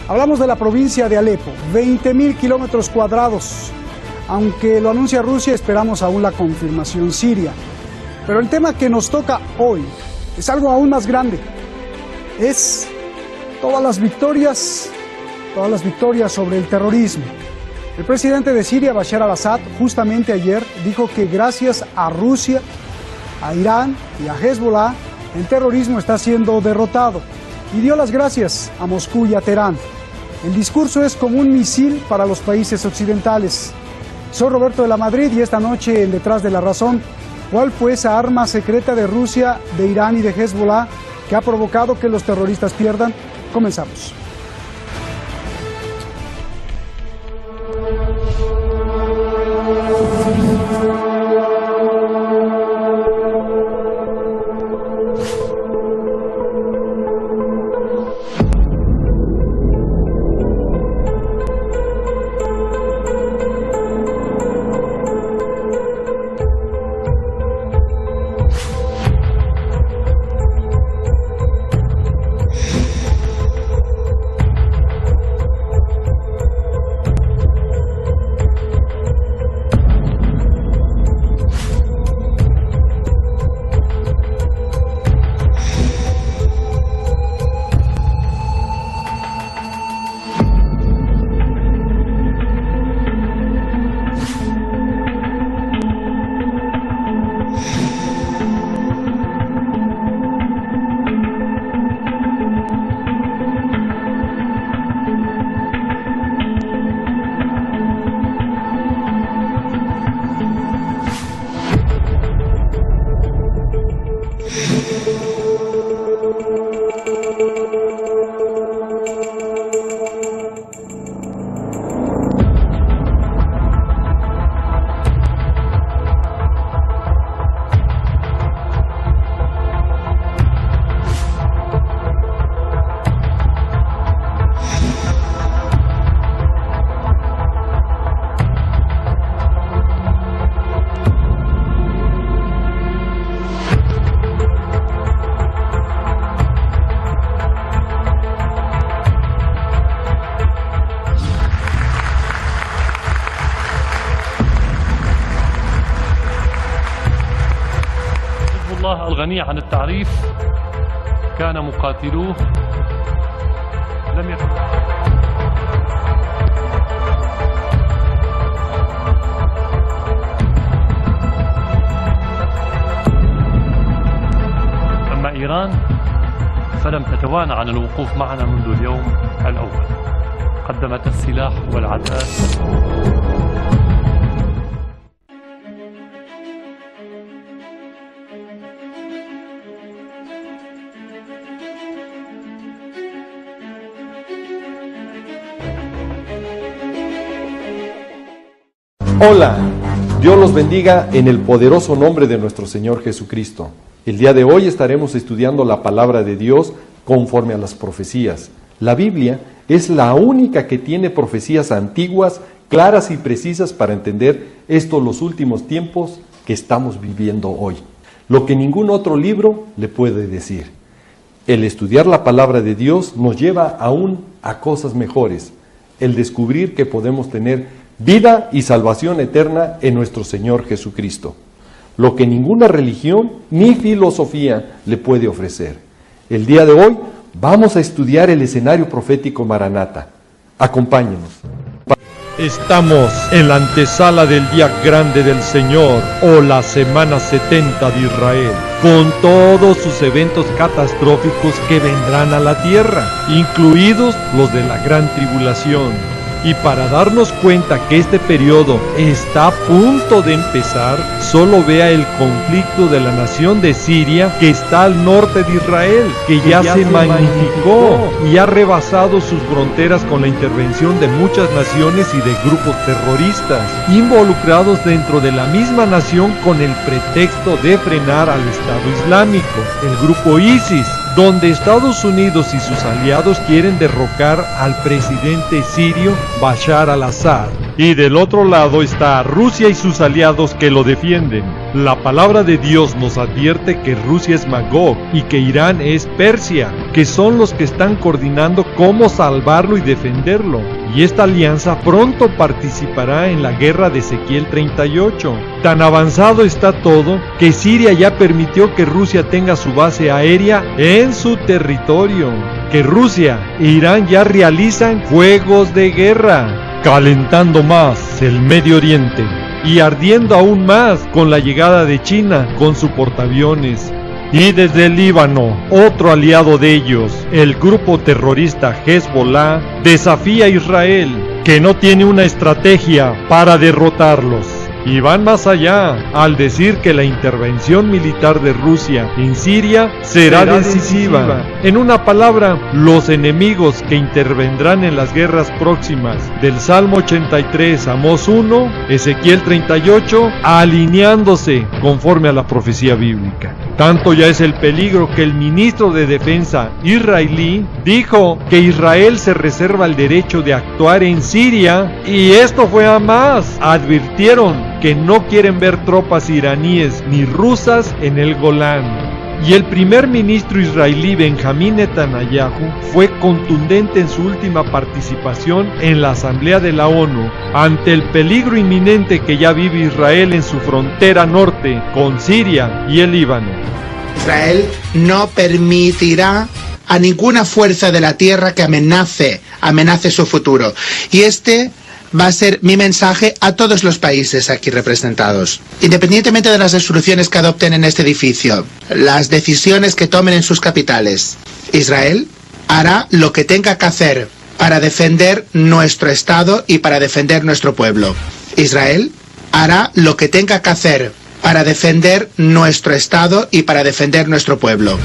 Speaker 6: Hablamos de la provincia de Alepo, 20.000 kilómetros cuadrados. Aunque lo anuncia Rusia, esperamos aún la confirmación siria. Pero el tema que nos toca hoy es algo aún más grande. Es todas las victorias sobre el terrorismo. El presidente de Siria, Bashar al-Assad, justamente ayer dijo que gracias a Rusia, a Irán y a Hezbollah, el terrorismo está siendo derrotado. Y dio las gracias a Moscú y a Teherán. El discurso es como un misil para los países occidentales. Soy Roberto de la Madrid y esta noche en Detrás de la Razón, ¿cuál fue esa arma secreta de Rusia, de Irán y de Hezbollah que ha provocado que los terroristas pierdan? Comenzamos.
Speaker 8: الغني عن التعريف كان مقاتلوه لم يكن الآن فلم تتوانى عن الوقوف معنا منذ اليوم الأول. قدمت السلاح والعتاد.
Speaker 3: Hola, Dios los bendiga en el poderoso nombre de nuestro Señor Jesucristo. El día de hoy estaremos estudiando la palabra de Dios conforme a las profecías. La Biblia es la única que tiene profecías antiguas, claras y precisas para entender estos los últimos tiempos que estamos viviendo hoy. Lo que ningún otro libro le puede decir. El estudiar la palabra de Dios nos lleva aún a cosas mejores. El descubrir que podemos tener vida y salvación eterna en nuestro Señor Jesucristo. Lo que ninguna religión ni filosofía le puede ofrecer. El día de hoy vamos a estudiar el escenario profético Maranata. Acompáñenos.
Speaker 4: Estamos en la antesala del día grande del Señor, o la semana 70 de Israel, con todos sus eventos catastróficos que vendrán a la tierra, incluidos los de la gran tribulación. Y para darnos cuenta que este periodo está a punto de empezar, solo vea el conflicto de la nación de Siria que está al norte de Israel, que ya se magnificó y ha rebasado sus fronteras con la intervención de muchas naciones y de grupos terroristas, involucrados dentro de la misma nación con el pretexto de frenar al Estado Islámico, el grupo ISIS, donde Estados Unidos y sus aliados quieren derrocar al presidente sirio Bashar al-Assad. Y del otro lado está Rusia y sus aliados que lo defienden. La palabra de Dios nos advierte que Rusia es Magog y que Irán es Persia, que son los que están coordinando cómo salvarlo y defenderlo. Y esta alianza pronto participará en la guerra de Ezequiel 38. Tan avanzado está todo que Siria ya permitió que Rusia tenga su base aérea en su territorio, que Rusia e Irán ya realizan juegos de guerra, calentando más el Medio Oriente y ardiendo aún más con la llegada de China con su portaaviones. Y desde el Líbano, otro aliado de ellos, el grupo terrorista Hezbollah, desafía a Israel, que no tiene una estrategia para derrotarlos. Y van más allá al decir que la intervención militar de Rusia en Siria será decisiva. En una palabra, los enemigos que intervendrán en las guerras próximas, del Salmo 83, Amós 1, Ezequiel 38, alineándose conforme a la profecía bíblica. Tanto ya es el peligro que el ministro de Defensa israelí dijo que Israel se reserva el derecho de actuar en Siria, y esto fue a más. Advirtieron que no quieren ver tropas iraníes ni rusas en el Golán. Y el primer ministro israelí Benjamín Netanyahu fue contundente en su última participación en la Asamblea de la ONU ante el peligro inminente que ya vive Israel en su frontera norte con Siria y el Líbano.
Speaker 5: Israel no permitirá a ninguna fuerza de la tierra que amenace su futuro. Y este va a ser mi mensaje a todos los países aquí representados. Independientemente de las resoluciones que adopten en este edificio, las decisiones que tomen en sus capitales, Israel hará lo que tenga que hacer para defender nuestro Estado y para defender nuestro pueblo. Israel hará lo que tenga que hacer para defender nuestro Estado y para defender nuestro pueblo.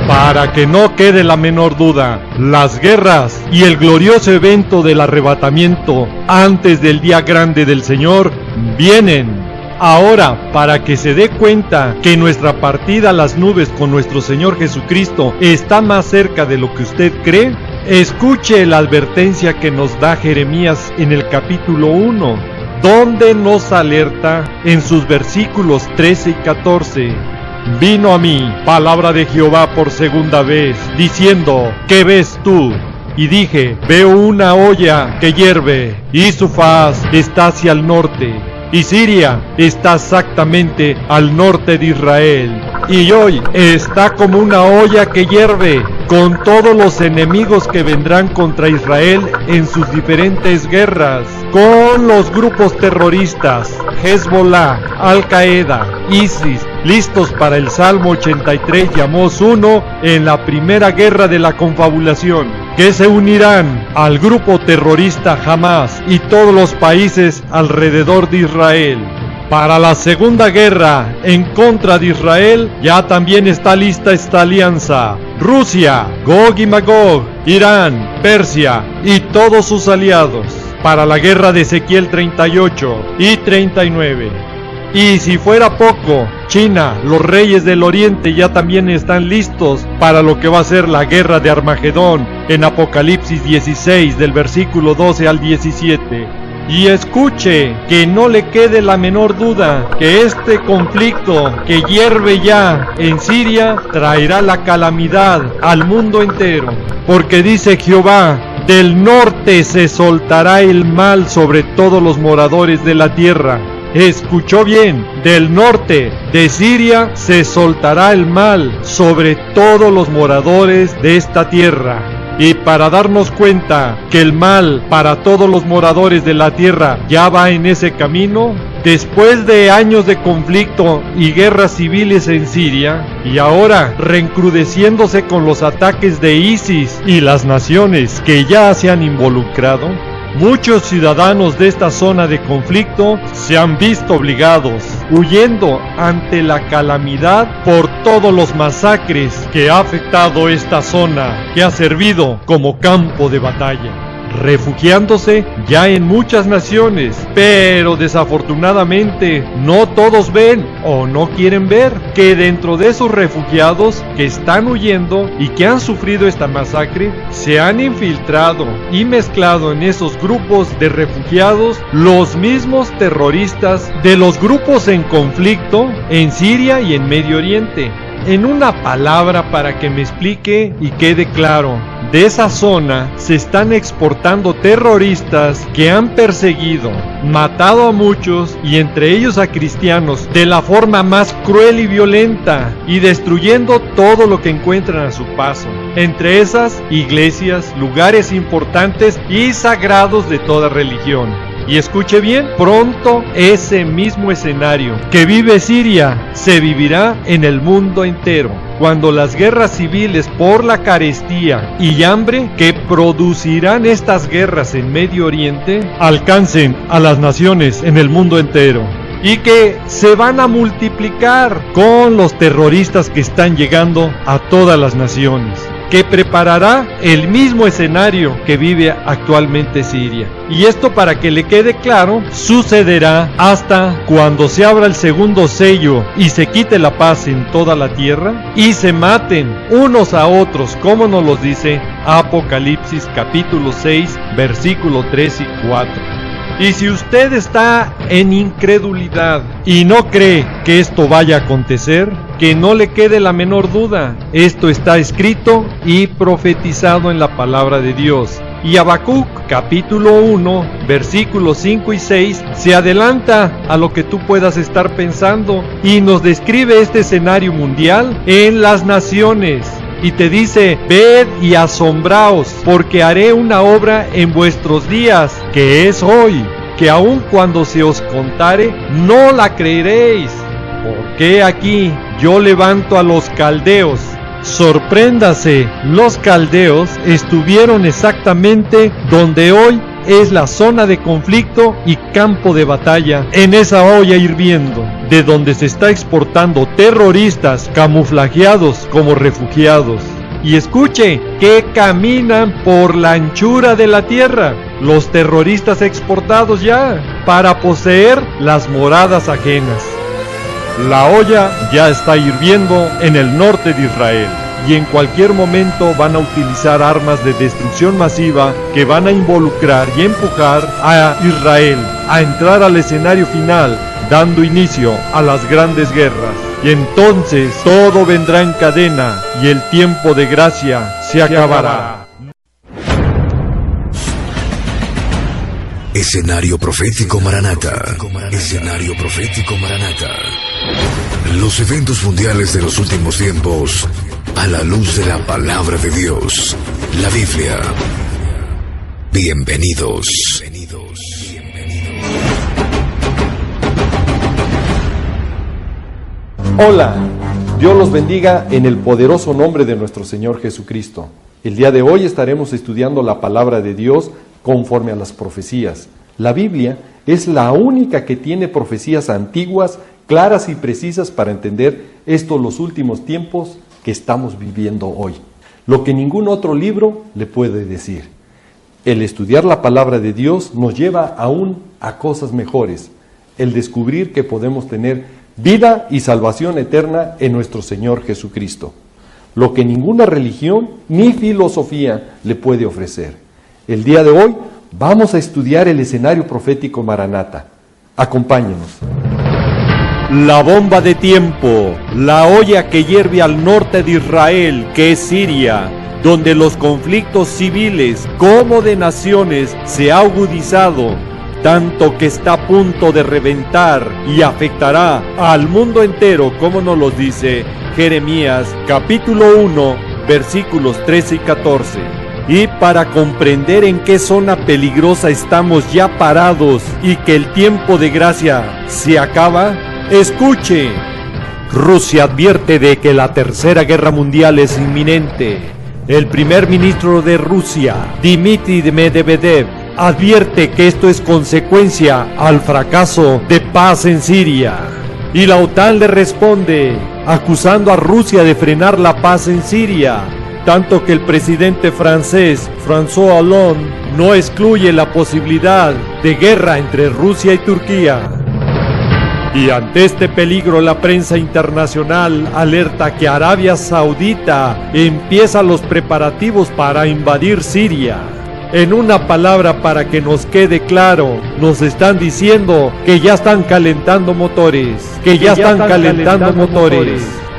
Speaker 4: Para que no quede la menor duda, las guerras y el glorioso evento del arrebatamiento antes del día grande del Señor vienen. Ahora, para que se dé cuenta que nuestra partida a las nubes con nuestro Señor Jesucristo está más cerca de lo que usted cree, escuche la advertencia que nos da Jeremías en el capítulo 1, donde nos alerta en sus versículos 13 y 14. Vino a mí palabra de Jehová por segunda vez, diciendo, ¿qué ves tú? Y dije, veo una olla que hierve, y su faz está hacia el norte, y Siria está exactamente al norte de Israel. y hoy está como una olla que hierve, con todos los enemigos que vendrán contra Israel en sus diferentes guerras, con los grupos terroristas, Hezbollah, Al-Qaeda, ISIS, listos para el Salmo 83 y Amós 1 en la primera guerra de la confabulación, que se unirán al grupo terrorista Hamas y todos los países alrededor de Israel. Para la segunda guerra en contra de Israel ya también está lista esta alianza: Rusia, Gog y Magog, Irán, Persia y todos sus aliados, para la guerra de Ezequiel 38 y 39. Y si fuera poco, China, los reyes del oriente ya también están listos para lo que va a ser la guerra de Armagedón en Apocalipsis 16 del versículo 12 al 17. Y escuche, que no le quede la menor duda, que este conflicto que hierve ya en Siria traerá la calamidad al mundo entero. Porque dice Jehová: del norte se soltará el mal sobre todos los moradores de la tierra. Escuchó bien, del norte de Siria se soltará el mal sobre todos los moradores de esta tierra. Y para darnos cuenta que el mal para todos los moradores de la tierra ya va en ese camino, después de años de conflicto y guerras civiles en Siria, y ahora reencrudeciéndose con los ataques de ISIS y las naciones que ya se han involucrado, muchos ciudadanos de esta zona de conflicto se han visto obligados, huyendo ante la calamidad por todos los masacres que ha afectado esta zona, que ha servido como campo de batalla, refugiándose ya en muchas naciones, pero desafortunadamente no todos ven o no quieren ver que dentro de esos refugiados que están huyendo y que han sufrido esta masacre, se han infiltrado y mezclado en esos grupos de refugiados los mismos terroristas de los grupos en conflicto en Siria y en Medio Oriente. En una palabra, para que me explique y quede claro, de esa zona se están exportando terroristas que han perseguido, matado a muchos y entre ellos a cristianos de la forma más cruel y violenta, y destruyendo todo lo que encuentran a su paso, entre esas iglesias, lugares importantes y sagrados de toda religión. Y escuche bien, pronto ese mismo escenario que vive Siria se vivirá en el mundo entero, cuando las guerras civiles por la carestía y hambre que producirán estas guerras en Medio Oriente alcancen a las naciones en el mundo entero, y que se van a multiplicar con los terroristas que están llegando a todas las naciones, que preparará el mismo escenario que vive actualmente Siria. Y esto, para que le quede claro, sucederá hasta cuando se abra el segundo sello y se quite la paz en toda la tierra y se maten unos a otros, como nos los dice Apocalipsis capítulo 6, versículo 3 y 4. Y si usted está en incredulidad y no cree que esto vaya a acontecer, que no le quede la menor duda. Esto está escrito y profetizado en la palabra de Dios. Y Habacuc, capítulo 1, versículos 5 y 6, se adelanta a lo que tú puedas estar pensando y nos describe este escenario mundial en las naciones. Y te dice: ved y asombraos, porque haré una obra en vuestros días, que es hoy, que aun cuando se os contare, no la creeréis. Porque aquí yo levanto a los caldeos. Sorpréndase, los caldeos estuvieron exactamente donde hoy es la zona de conflicto y campo de batalla, en esa olla hirviendo, de donde se está exportando terroristas camuflajeados como refugiados. Y escuche, que caminan por la anchura de la tierra, los terroristas exportados ya, para poseer las moradas ajenas. La olla ya está hirviendo en el norte de Israel, y en cualquier momento van a utilizar armas de destrucción masiva que van a involucrar y empujar a Israel a entrar al escenario final, dando inicio a las grandes guerras. Y entonces todo vendrá en cadena y el tiempo de gracia se acabará.
Speaker 7: Escenario Profético Maranata. Escenario Profético Maranata. Los eventos mundiales de los últimos tiempos a la luz de la palabra de Dios, la Biblia. Bienvenidos.
Speaker 3: Hola, Dios los bendiga en el poderoso nombre de nuestro Señor Jesucristo. El día de hoy estaremos estudiando la palabra de Dios conforme a las profecías. La Biblia es la única que tiene profecías antiguas, claras y precisas para entender los últimos tiempos que estamos viviendo hoy. Lo que ningún otro libro le puede decir. El estudiar la palabra de Dios nos lleva aún a cosas mejores. El descubrir que podemos tener vida y salvación eterna en nuestro Señor Jesucristo. Lo que ninguna religión ni filosofía le puede ofrecer. El día de hoy vamos a estudiar el escenario profético Maranata. Acompáñenos.
Speaker 4: La bomba de tiempo, la olla que hierve al norte de Israel, que es Siria, donde los conflictos civiles como de naciones se ha agudizado, tanto que está a punto de reventar y afectará al mundo entero, como nos lo dice Jeremías capítulo 1, versículos 13 y 14. Y para comprender en qué zona peligrosa estamos ya parados y que el tiempo de gracia se acaba, escuche. Rusia advierte de que la Tercera Guerra Mundial es inminente. El primer ministro de Rusia, Dmitry Medvedev, advierte que esto es consecuencia al fracaso de paz en Siria. Y la OTAN le responde, acusando a Rusia de frenar la paz en Siria, tanto que el presidente francés, François Hollande, no excluye la posibilidad de guerra entre Rusia y Turquía. Y ante este peligro, la prensa internacional alerta que Arabia Saudita empieza los preparativos para invadir Siria. En una palabra, para que nos quede claro, nos están diciendo que ya están calentando motores,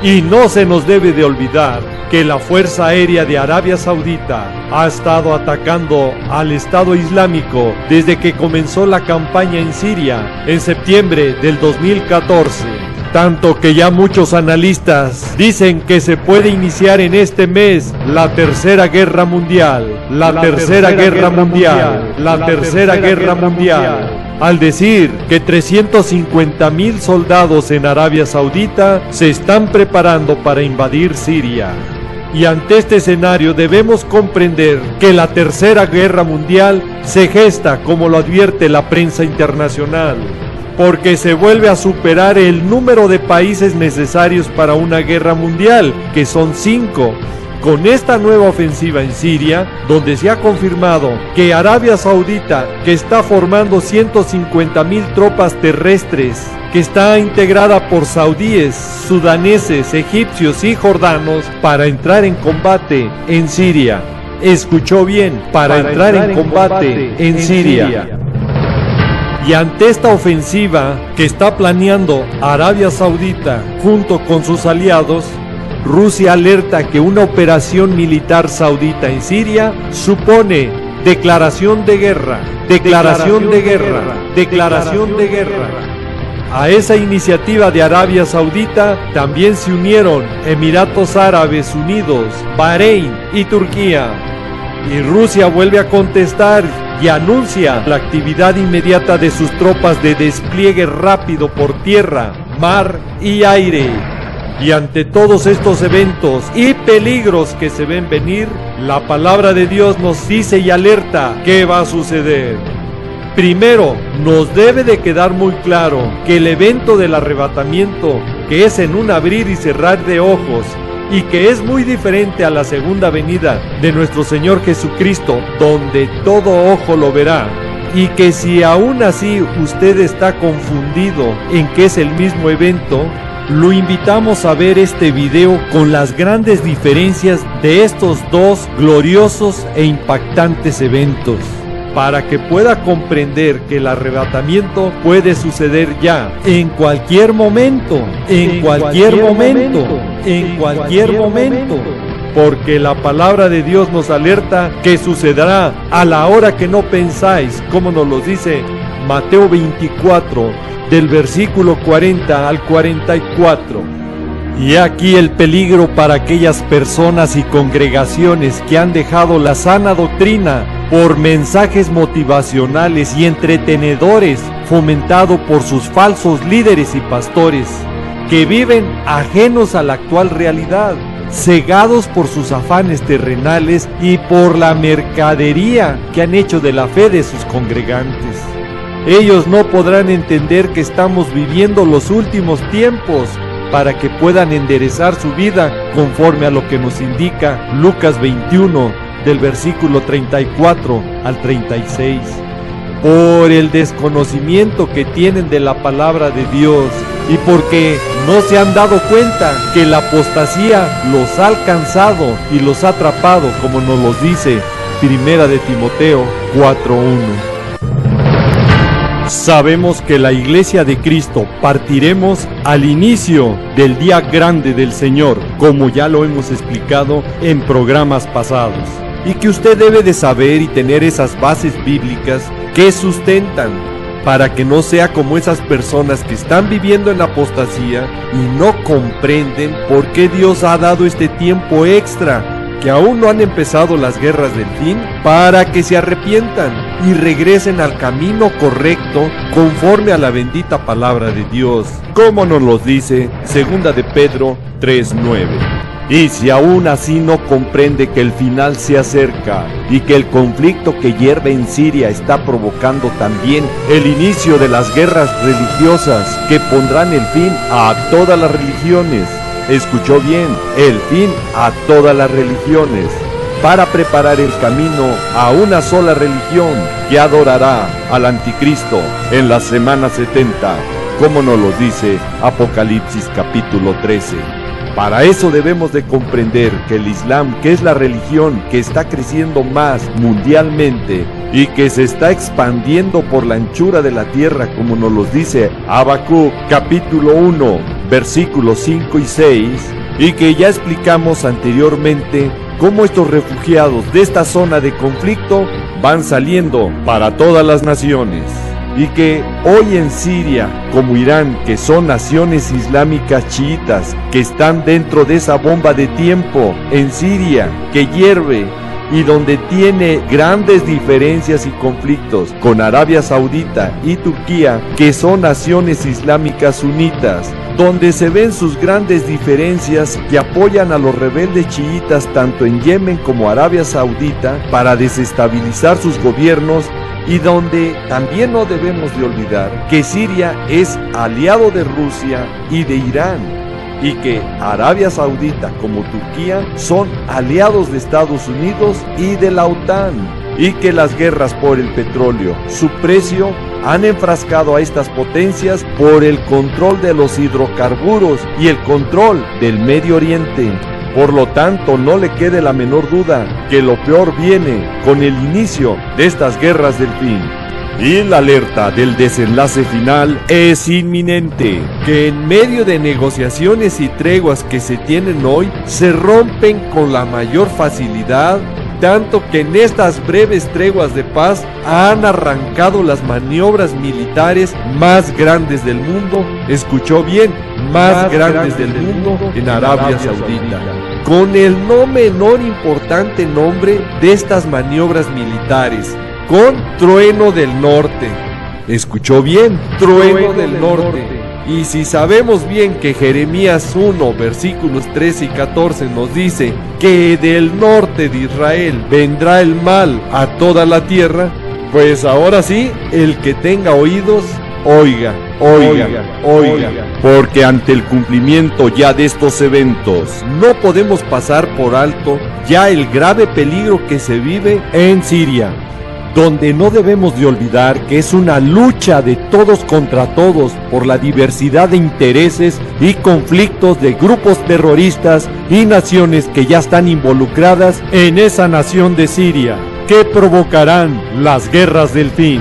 Speaker 4: Y no se nos debe de olvidar que la Fuerza Aérea de Arabia Saudita ha estado atacando al Estado Islámico desde que comenzó la campaña en Siria en septiembre del 2014. Tanto que ya muchos analistas dicen que se puede iniciar en este mes la Tercera Guerra Mundial, al decir que 350,000 soldados en Arabia Saudita se están preparando para invadir Siria. Y ante este escenario debemos comprender que la Tercera Guerra Mundial se gesta, como lo advierte la prensa internacional, porque se vuelve a superar el número de países necesarios para una guerra mundial, que son 5. Con esta nueva ofensiva en Siria, donde se ha confirmado que Arabia Saudita, que está formando 150,000 tropas terrestres, que está integrada por saudíes, sudaneses, egipcios y jordanos, para entrar en combate en Siria. Escuchó bien, para entrar en combate en Siria. Y ante esta ofensiva que está planeando Arabia Saudita junto con sus aliados, Rusia alerta que una operación militar saudita en Siria supone declaración de guerra. A esa iniciativa de Arabia Saudita también se unieron Emiratos Árabes Unidos, Bahrein y Turquía. Y Rusia vuelve a contestar y anuncia la actividad inmediata de sus tropas de despliegue rápido por tierra, mar y aire. Y ante todos estos eventos y peligros que se ven venir, la palabra de Dios nos dice y alerta qué va a suceder. Primero, nos debe de quedar muy claro que el evento del arrebatamiento, que es en un abrir y cerrar de ojos, y que es muy diferente a la segunda venida de nuestro Señor Jesucristo, donde todo ojo lo verá, y que si aún así usted está confundido en que es el mismo evento, lo invitamos a ver este video con las grandes diferencias de estos dos gloriosos e impactantes eventos, para que pueda comprender que el arrebatamiento puede suceder ya, en cualquier momento, porque la palabra de Dios nos alerta que sucederá a la hora que no pensáis, como nos lo dice Mateo 24, del versículo 40 al 44. Y aquí el peligro para aquellas personas y congregaciones que han dejado la sana doctrina por mensajes motivacionales y entretenedores fomentado por sus falsos líderes y pastores, que viven ajenos a la actual realidad, cegados por sus afanes terrenales y por la mercadería que han hecho de la fe de sus congregantes. Ellos no podrán entender que estamos viviendo los últimos tiempos para que puedan enderezar su vida conforme a lo que nos indica Lucas 21, del versículo 34 al 36. Por el desconocimiento que tienen de la palabra de Dios y porque no se han dado cuenta que la apostasía los ha alcanzado y los ha atrapado, como nos lo dice Primera de Timoteo 4:1. Sabemos que la Iglesia de Cristo partiremos al inicio del día grande del Señor, como ya lo hemos explicado en programas pasados, y que usted debe de saber y tener esas bases bíblicas que sustentan, para que no sea como esas personas que están viviendo en apostasía y no comprenden por qué Dios ha dado este tiempo extra, que aún no han empezado las guerras del fin, para que se arrepientan y regresen al camino correcto conforme a la bendita palabra de Dios, como nos lo dice 2 de Pedro 3:9. Y si aún así no comprende que el final se acerca y que el conflicto que hierve en Siria está provocando también el inicio de las guerras religiosas que pondrán el fin a todas las religiones, escuchó bien, el fin a todas las religiones, para preparar el camino a una sola religión que adorará al anticristo en la semana 70, como nos lo dice Apocalipsis capítulo 13. Para eso debemos de comprender que el Islam, que es la religión que está creciendo más mundialmente y que se está expandiendo por la anchura de la tierra, como nos lo dice Habacuc capítulo 1, versículos 5 y 6, y que ya explicamos anteriormente cómo estos refugiados de esta zona de conflicto van saliendo para todas las naciones. Y que hoy en Siria, como Irán, que son naciones islámicas chiitas, que están dentro de esa bomba de tiempo en Siria, que hierve y donde tiene grandes diferencias y conflictos con Arabia Saudita y Turquía, que son naciones islámicas sunitas, donde se ven sus grandes diferencias que apoyan a los rebeldes chiitas tanto en Yemen como Arabia Saudita para desestabilizar sus gobiernos, y donde también no debemos de olvidar que Siria es aliado de Rusia y de Irán, y que Arabia Saudita como Turquía son aliados de Estados Unidos y de la OTAN, y que las guerras por el petróleo, su precio, han enfrascado a estas potencias por el control de los hidrocarburos y el control del Medio Oriente. Por lo tanto, no le quede la menor duda que lo peor viene con el inicio de estas guerras del fin. Y la alerta del desenlace final es inminente, que en medio de negociaciones y treguas que se tienen hoy, se rompen con la mayor facilidad, tanto que en estas breves treguas de paz han arrancado las maniobras militares más grandes del mundo, escuchó bien, más grandes del mundo en Arabia Saudita, con el no menor importante nombre de estas maniobras militares, con Trueno del Norte. Escuchó bien, Trueno del Norte. Y si sabemos bien que Jeremías 1, versículos 13 y 14 nos dice que del norte de Israel vendrá el mal a toda la tierra, pues ahora sí, el que tenga oídos, oiga, porque ante el cumplimiento ya de estos eventos, no podemos pasar por alto ya el grave peligro que se vive en Siria, donde no debemos de olvidar que es una lucha de todos contra todos por la diversidad de intereses y conflictos de grupos terroristas y naciones que ya están involucradas en esa nación de Siria, que provocarán las guerras del fin,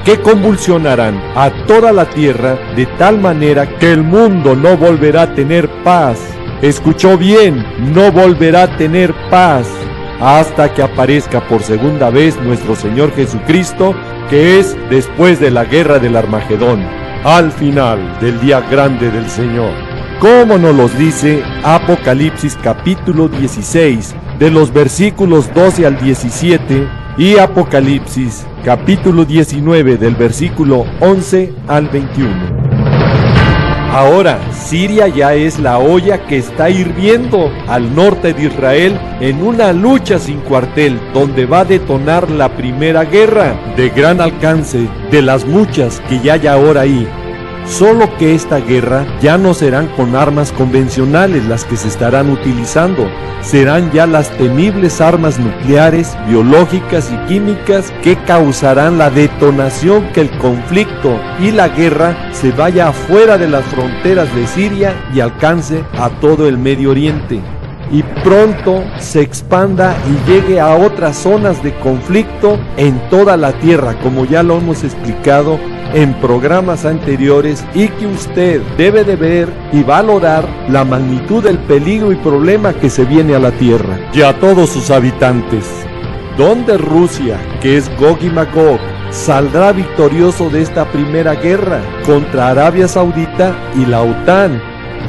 Speaker 4: que convulsionarán a toda la tierra de tal manera que el mundo no volverá a tener paz Escuchó bien, no volverá a tener paz hasta que aparezca por segunda vez nuestro Señor Jesucristo, que es después de la guerra del Armagedón, al final del día grande del Señor. Como nos los dice Apocalipsis capítulo 16, de los versículos 12 al 17, y Apocalipsis capítulo 19, del versículo 11 al 21. Ahora, Siria ya es la olla que está hirviendo al norte de Israel en una lucha sin cuartel, donde va a detonar la primera guerra de gran alcance, de las muchas que ya hay ahora ahí. Solo que esta guerra ya no serán con armas convencionales las que se estarán utilizando, serán ya las temibles armas nucleares, biológicas y químicas que causarán la detonación, que el conflicto y la guerra se vaya afuera de las fronteras de Siria y alcance a todo el Medio Oriente, y pronto se expanda y llegue a otras zonas de conflicto en toda la tierra, como ya lo hemos explicado en programas anteriores, y que usted debe de ver y valorar la magnitud del peligro y problema que se viene a la tierra y a todos sus habitantes. Donde Rusia, que es Gog y Magog, saldrá victorioso de esta primera guerra contra Arabia Saudita y la OTAN,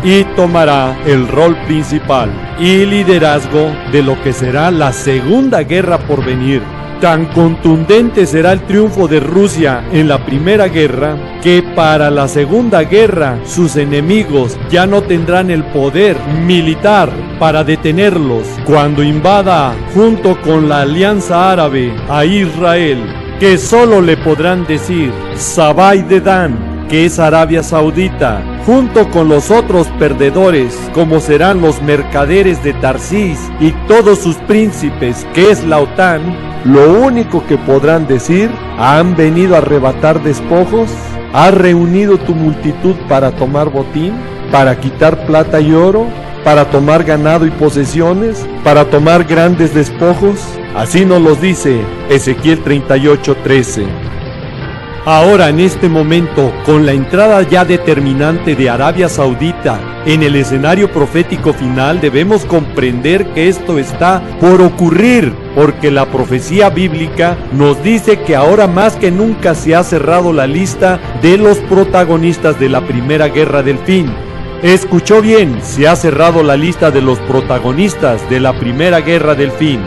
Speaker 4: y tomará el rol principal y liderazgo de lo que será la segunda guerra por venir. Tan contundente será el triunfo de Rusia en la primera guerra, que para la segunda guerra sus enemigos ya no tendrán el poder militar para detenerlos cuando invada junto con la Alianza Árabe a Israel, que solo le podrán decir Sabai de Dan, que es Arabia Saudita, junto con los otros perdedores, como serán los mercaderes de Tarsis y todos sus príncipes, que es la OTAN. Lo único que podrán decir: ¿han venido a arrebatar despojos? ¿Has reunido tu multitud para tomar botín? ¿Para quitar plata y oro? ¿Para tomar ganado y posesiones? ¿Para tomar grandes despojos? Así nos los dice Ezequiel 38:13. Ahora, en este momento, con la entrada ya determinante de Arabia Saudita en el escenario profético final, debemos comprender que esto está por ocurrir, porque la profecía bíblica nos dice que ahora más que nunca se ha cerrado la lista de los protagonistas de la primera guerra del fin. Escuchó bien, se ha cerrado la lista de los protagonistas de la primera guerra del fin.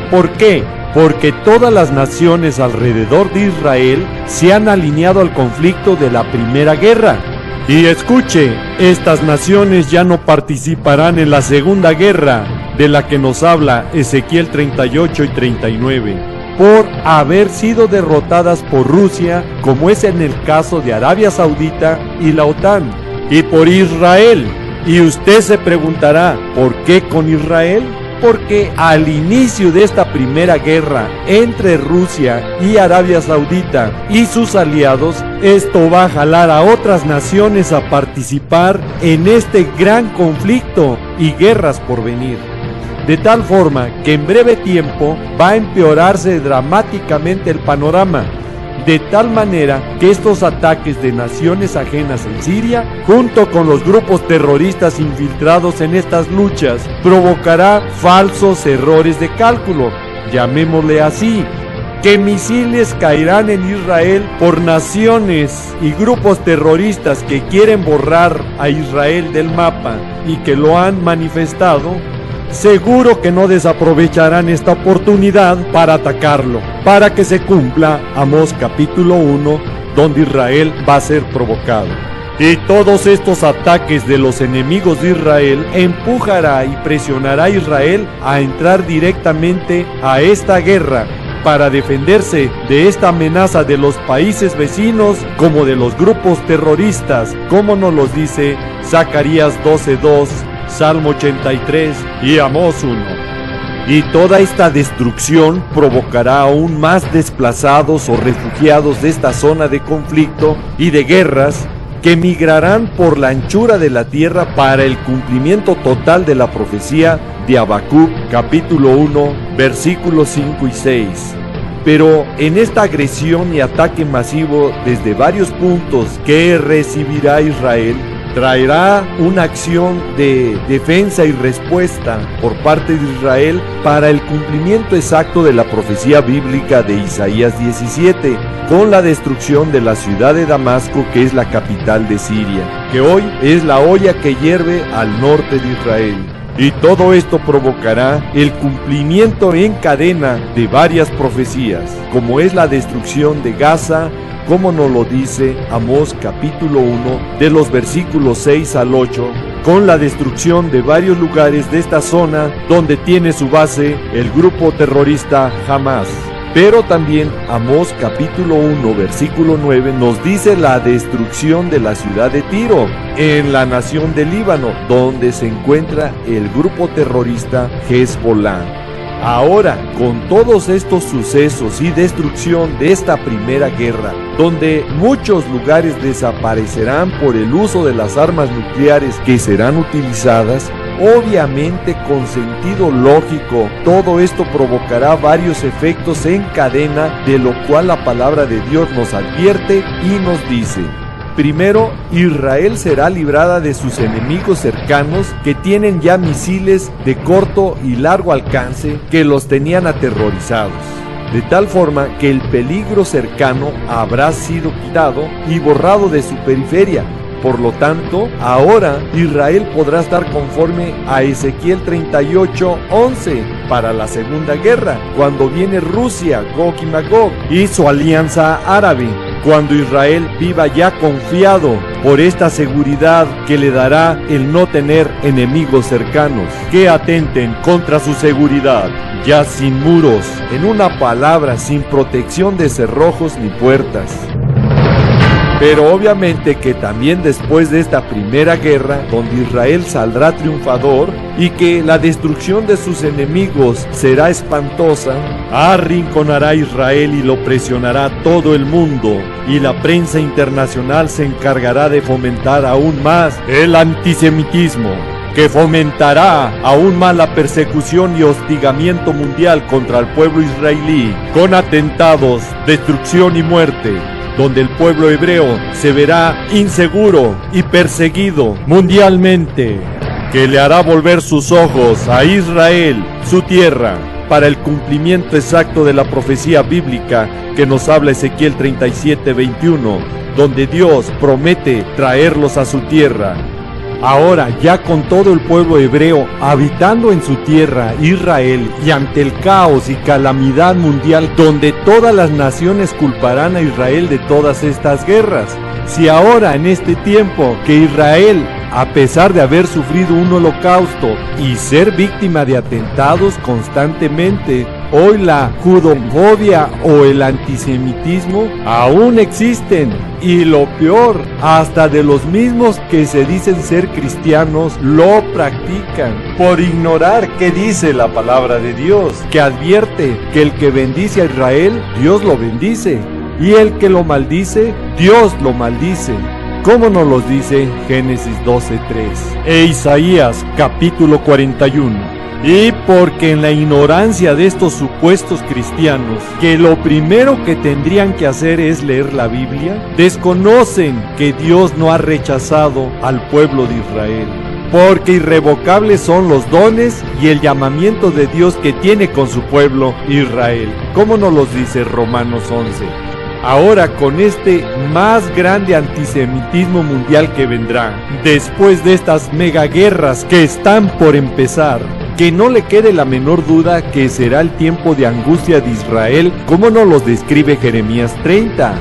Speaker 4: ¿Por qué? Porque todas las naciones alrededor de Israel se han alineado al conflicto de la primera guerra. Y escuche, estas naciones ya no participarán en la segunda guerra, de la que nos habla Ezequiel 38 y 39, por haber sido derrotadas por Rusia, como es en el caso de Arabia Saudita y la OTAN, y por Israel. Y usted se preguntará, ¿por qué con Israel? Porque al inicio de esta primera guerra entre Rusia y Arabia Saudita y sus aliados, esto va a jalar a otras naciones a participar en este gran conflicto y guerras por venir. De tal forma que en breve tiempo va a empeorarse dramáticamente el panorama, de tal manera que estos ataques de naciones ajenas en Siria, junto con los grupos terroristas infiltrados en estas luchas, provocará falsos errores de cálculo, llamémosle así, que misiles caerán en Israel por naciones y grupos terroristas que quieren borrar a Israel del mapa y que lo han manifestado. Seguro que no desaprovecharán esta oportunidad para atacarlo, para que se cumpla Amós capítulo 1, donde Israel va a ser provocado. Y todos estos ataques de los enemigos de Israel empujará y presionará a Israel a entrar directamente a esta guerra para defenderse de esta amenaza de los países vecinos como de los grupos terroristas, como nos los dice Zacarías 12:2, Salmo 83 y Amós 1. Y toda esta destrucción provocará aún más desplazados o refugiados de esta zona de conflicto y de guerras, que migrarán por la anchura de la tierra para el cumplimiento total de la profecía de Habacuc capítulo 1 versículos 5 y 6. Pero en esta agresión y ataque masivo desde varios puntos que recibirá Israel,
Speaker 3: traerá una acción de defensa y respuesta por parte de Israel para el cumplimiento exacto de la profecía bíblica de Isaías 17, con la destrucción de la ciudad de Damasco, que es la capital de Siria, que hoy es la olla que hierve al norte de Israel. Y todo esto provocará el cumplimiento en cadena de varias profecías, como es la destrucción de Gaza, como nos lo dice Amós capítulo 1, de los versículos 6 al 8, con la destrucción de varios lugares de esta zona donde tiene su base el grupo terrorista Hamas. Pero también Amós capítulo 1 versículo 9 nos dice la destrucción de la ciudad de Tiro, en la nación del Líbano, donde se encuentra el grupo terrorista Hezbollah. Ahora, con todos estos sucesos y destrucción de esta primera guerra, donde muchos lugares desaparecerán por el uso de las armas nucleares que serán utilizadas, obviamente con sentido lógico, todo esto provocará varios efectos en cadena, de lo cual la palabra de Dios nos advierte y nos dice: primero, Israel será librada de sus enemigos cercanos que tienen ya misiles de corto y largo alcance que los tenían aterrorizados, de tal forma que el peligro cercano habrá sido quitado y borrado de su periferia. Por lo tanto, ahora Israel podrá estar conforme a Ezequiel 38:11 para la Segunda Guerra, cuando viene Rusia, Gog y Magog, y su alianza árabe. Cuando Israel viva ya confiado por esta seguridad que le dará el no tener enemigos cercanos que atenten contra su seguridad, ya sin muros, en una palabra, sin protección de cerrojos ni puertas. Pero obviamente que también después de esta primera guerra, donde Israel saldrá triunfador y que la destrucción de sus enemigos será espantosa, arrinconará a Israel y lo presionará todo el mundo, y la prensa internacional se encargará de fomentar aún más el antisemitismo, que fomentará aún más la persecución y hostigamiento mundial contra el pueblo israelí, con atentados, destrucción y muerte, donde el pueblo hebreo se verá inseguro y perseguido mundialmente, que le hará volver sus ojos a Israel, su tierra, para el cumplimiento exacto de la profecía bíblica que nos habla Ezequiel 37:21, donde Dios promete traerlos a su tierra. Ahora, ya con todo el pueblo hebreo habitando en su tierra, Israel, y ante el caos y calamidad mundial, donde todas las naciones culparán a Israel de todas estas guerras. Si ahora, en este tiempo, que Israel, a pesar de haber sufrido un holocausto y ser víctima de atentados constantemente, hoy la judofobia o el antisemitismo aún existen, y lo peor, hasta de los mismos que se dicen ser cristianos lo practican, por ignorar qué dice la palabra de Dios, que advierte que el que bendice a Israel, Dios lo bendice, y el que lo maldice, Dios lo maldice. ¿Cómo nos los dice Génesis 12:3 e Isaías capítulo 41? Y porque en la ignorancia de estos supuestos cristianos, que lo primero que tendrían que hacer es leer la Biblia, desconocen que Dios no ha rechazado al pueblo de Israel, porque irrevocables son los dones y el llamamiento de Dios que tiene con su pueblo Israel, como nos los dice Romanos 11. Ahora, con este más grande antisemitismo mundial que vendrá, después de estas megaguerras que están por empezar, que no le quede la menor duda que será el tiempo de angustia de Israel, como nos los describe Jeremías 30.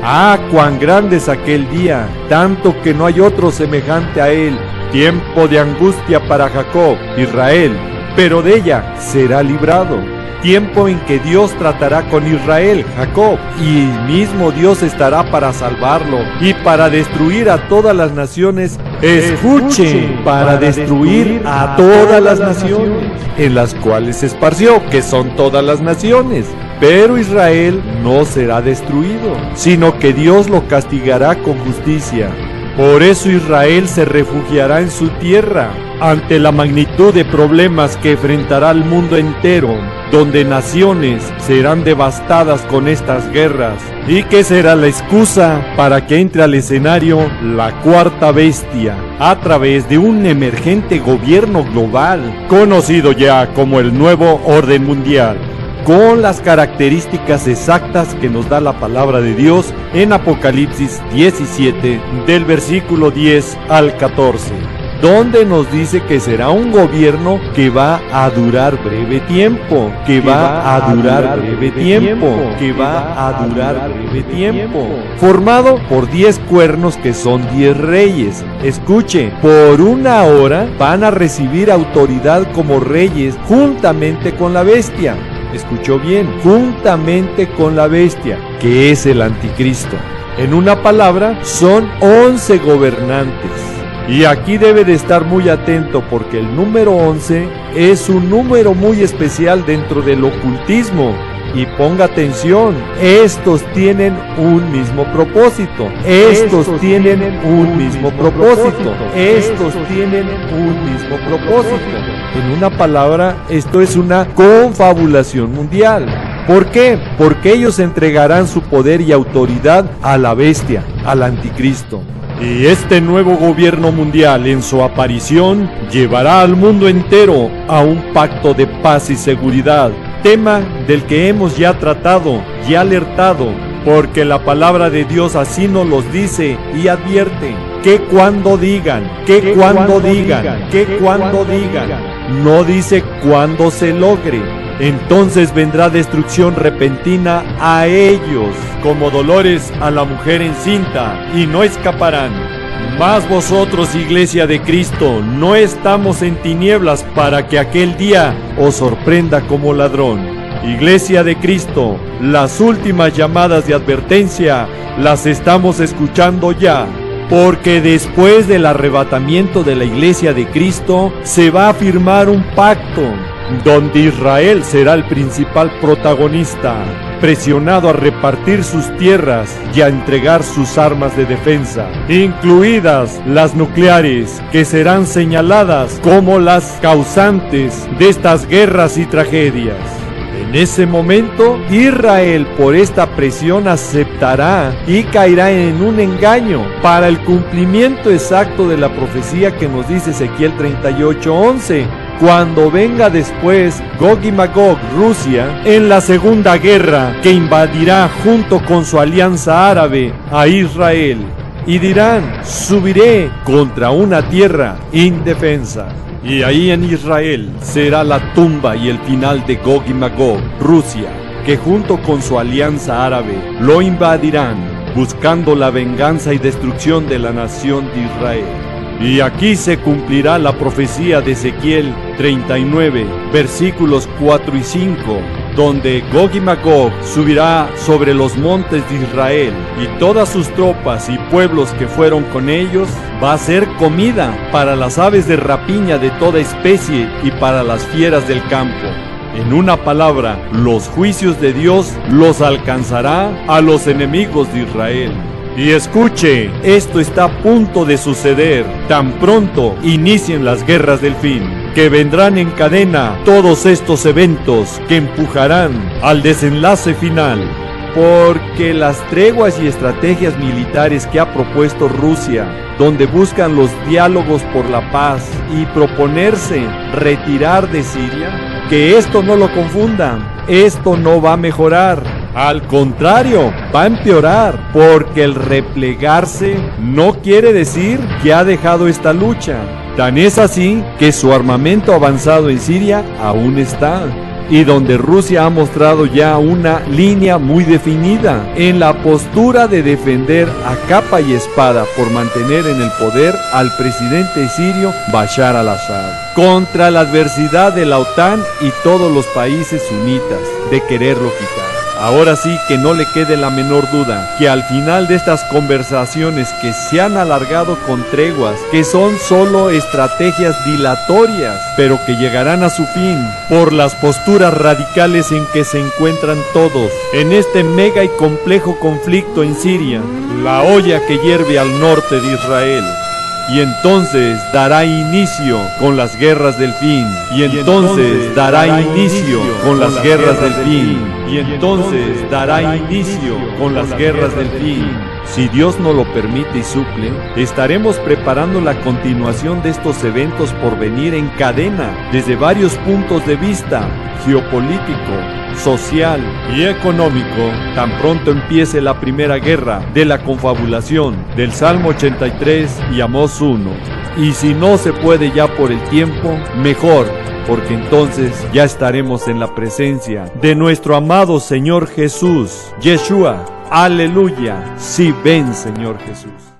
Speaker 3: Ah, cuán grande es aquel día, tanto que no hay otro semejante a él, tiempo de angustia para Jacob, Israel, pero de ella será librado. Tiempo en que Dios tratará con Israel, Jacob, y mismo Dios estará para salvarlo y para destruir a todas las naciones. Escuchen, para destruir a todas las naciones en las cuales se esparció, que son todas las naciones. Pero Israel no será destruido, sino que Dios lo castigará con justicia.
Speaker 4: Por eso Israel se refugiará en su tierra ante la magnitud de problemas que enfrentará el mundo entero, donde naciones serán devastadas con estas guerras, y que será la excusa para que entre al escenario la cuarta bestia a través de un emergente gobierno global, conocido ya como el nuevo orden mundial, con las características exactas que nos da la palabra de Dios en Apocalipsis 17, del versículo 10 al 14, donde nos dice que será un gobierno que va a durar breve tiempo, que va a durar breve tiempo, que va a durar breve tiempo, formado por 10 cuernos que son 10 reyes. Escuche, por una hora van a recibir autoridad como reyes juntamente con la bestia. Escuchó bien, juntamente con la bestia, que es el anticristo. En una palabra, son 11 gobernantes. Y aquí debe de estar muy atento porque el número 11 es un número muy especial dentro del ocultismo. Y ponga atención, estos tienen un mismo propósito, estos tienen un mismo propósito, estos tienen un mismo propósito. En una palabra, esto es una confabulación mundial. ¿Por qué? Porque ellos entregarán su poder y autoridad a la bestia, al anticristo. Y este nuevo gobierno mundial en su aparición llevará al mundo entero a un pacto de paz y seguridad, tema del que hemos ya tratado y alertado, porque la palabra de Dios así nos los dice y advierte, que cuando digan, que cuando digan, que cuando digan, no dice cuándo se logre. Entonces vendrá destrucción repentina a ellos, como dolores a la mujer encinta, y no escaparán. Mas vosotros, Iglesia de Cristo, no estamos en tinieblas para que aquel día os sorprenda como ladrón. Iglesia de Cristo, las últimas llamadas de advertencia las estamos escuchando ya, porque después del arrebatamiento de la Iglesia de Cristo se va a firmar un pacto donde Israel será el principal protagonista, presionado a repartir sus tierras y a entregar sus armas de defensa, incluidas las nucleares, que serán señaladas como las causantes de estas guerras y tragedias. En ese momento, Israel por esta presión aceptará y caerá en un engaño para el cumplimiento exacto de la profecía que nos dice Ezequiel 38:11. Cuando venga después Gog y Magog, Rusia, en la segunda guerra que invadirá junto con su alianza árabe a Israel, y dirán, subiré contra una tierra indefensa. Y ahí en Israel será la tumba y el final de Gog y Magog, Rusia, que junto con su alianza árabe lo invadirán, buscando la venganza y destrucción de la nación de Israel. Y aquí se cumplirá la profecía de Ezequiel 39, versículos 4 y 5, donde Gog y Magog subirá sobre los montes de Israel, y todas sus tropas y pueblos que fueron con ellos va a ser comida para las aves de rapiña de toda especie y para las fieras del campo. En una palabra, los juicios de Dios los alcanzará a los enemigos de Israel. Y escuche, esto está a punto de suceder, tan pronto inicien las guerras del fin, que vendrán en cadena todos estos eventos que empujarán al desenlace final. Porque las treguas y estrategias militares que ha propuesto Rusia, donde buscan los diálogos por la paz y proponerse retirar de Siria, que esto no lo confundan, esto no va a mejorar. Al contrario, va a empeorar, porque el replegarse no quiere decir que ha dejado esta lucha. Tan es así que su armamento avanzado en Siria aún está, y donde Rusia ha mostrado ya una línea muy definida en la postura de defender a capa y espada por mantener en el poder al presidente sirio Bashar al-Assad, contra la adversidad de la OTAN y todos los países sunitas de quererlo quitar. Ahora sí que no le quede la menor duda, que al final de estas conversaciones que se han alargado con treguas, que son solo estrategias dilatorias, pero que llegarán a su fin por las posturas radicales en que se encuentran todos en este mega y complejo conflicto en Siria, la olla que hierve al norte de Israel. Y entonces dará inicio con las guerras del fin. Y entonces dará inicio con las guerras del fin. Y entonces dará inicio con las guerras del fin. Si Dios nos lo permite y suple, estaremos preparando la continuación de estos eventos por venir en cadena desde varios puntos de vista: geopolítico, social y económico, tan pronto empiece la primera guerra de la confabulación del Salmo 83 y Amós 1. Y si no se puede ya por el tiempo, mejor, porque entonces ya estaremos en la presencia de nuestro amado Señor Jesús, Yeshua. Aleluya, sí, ven Señor Jesús.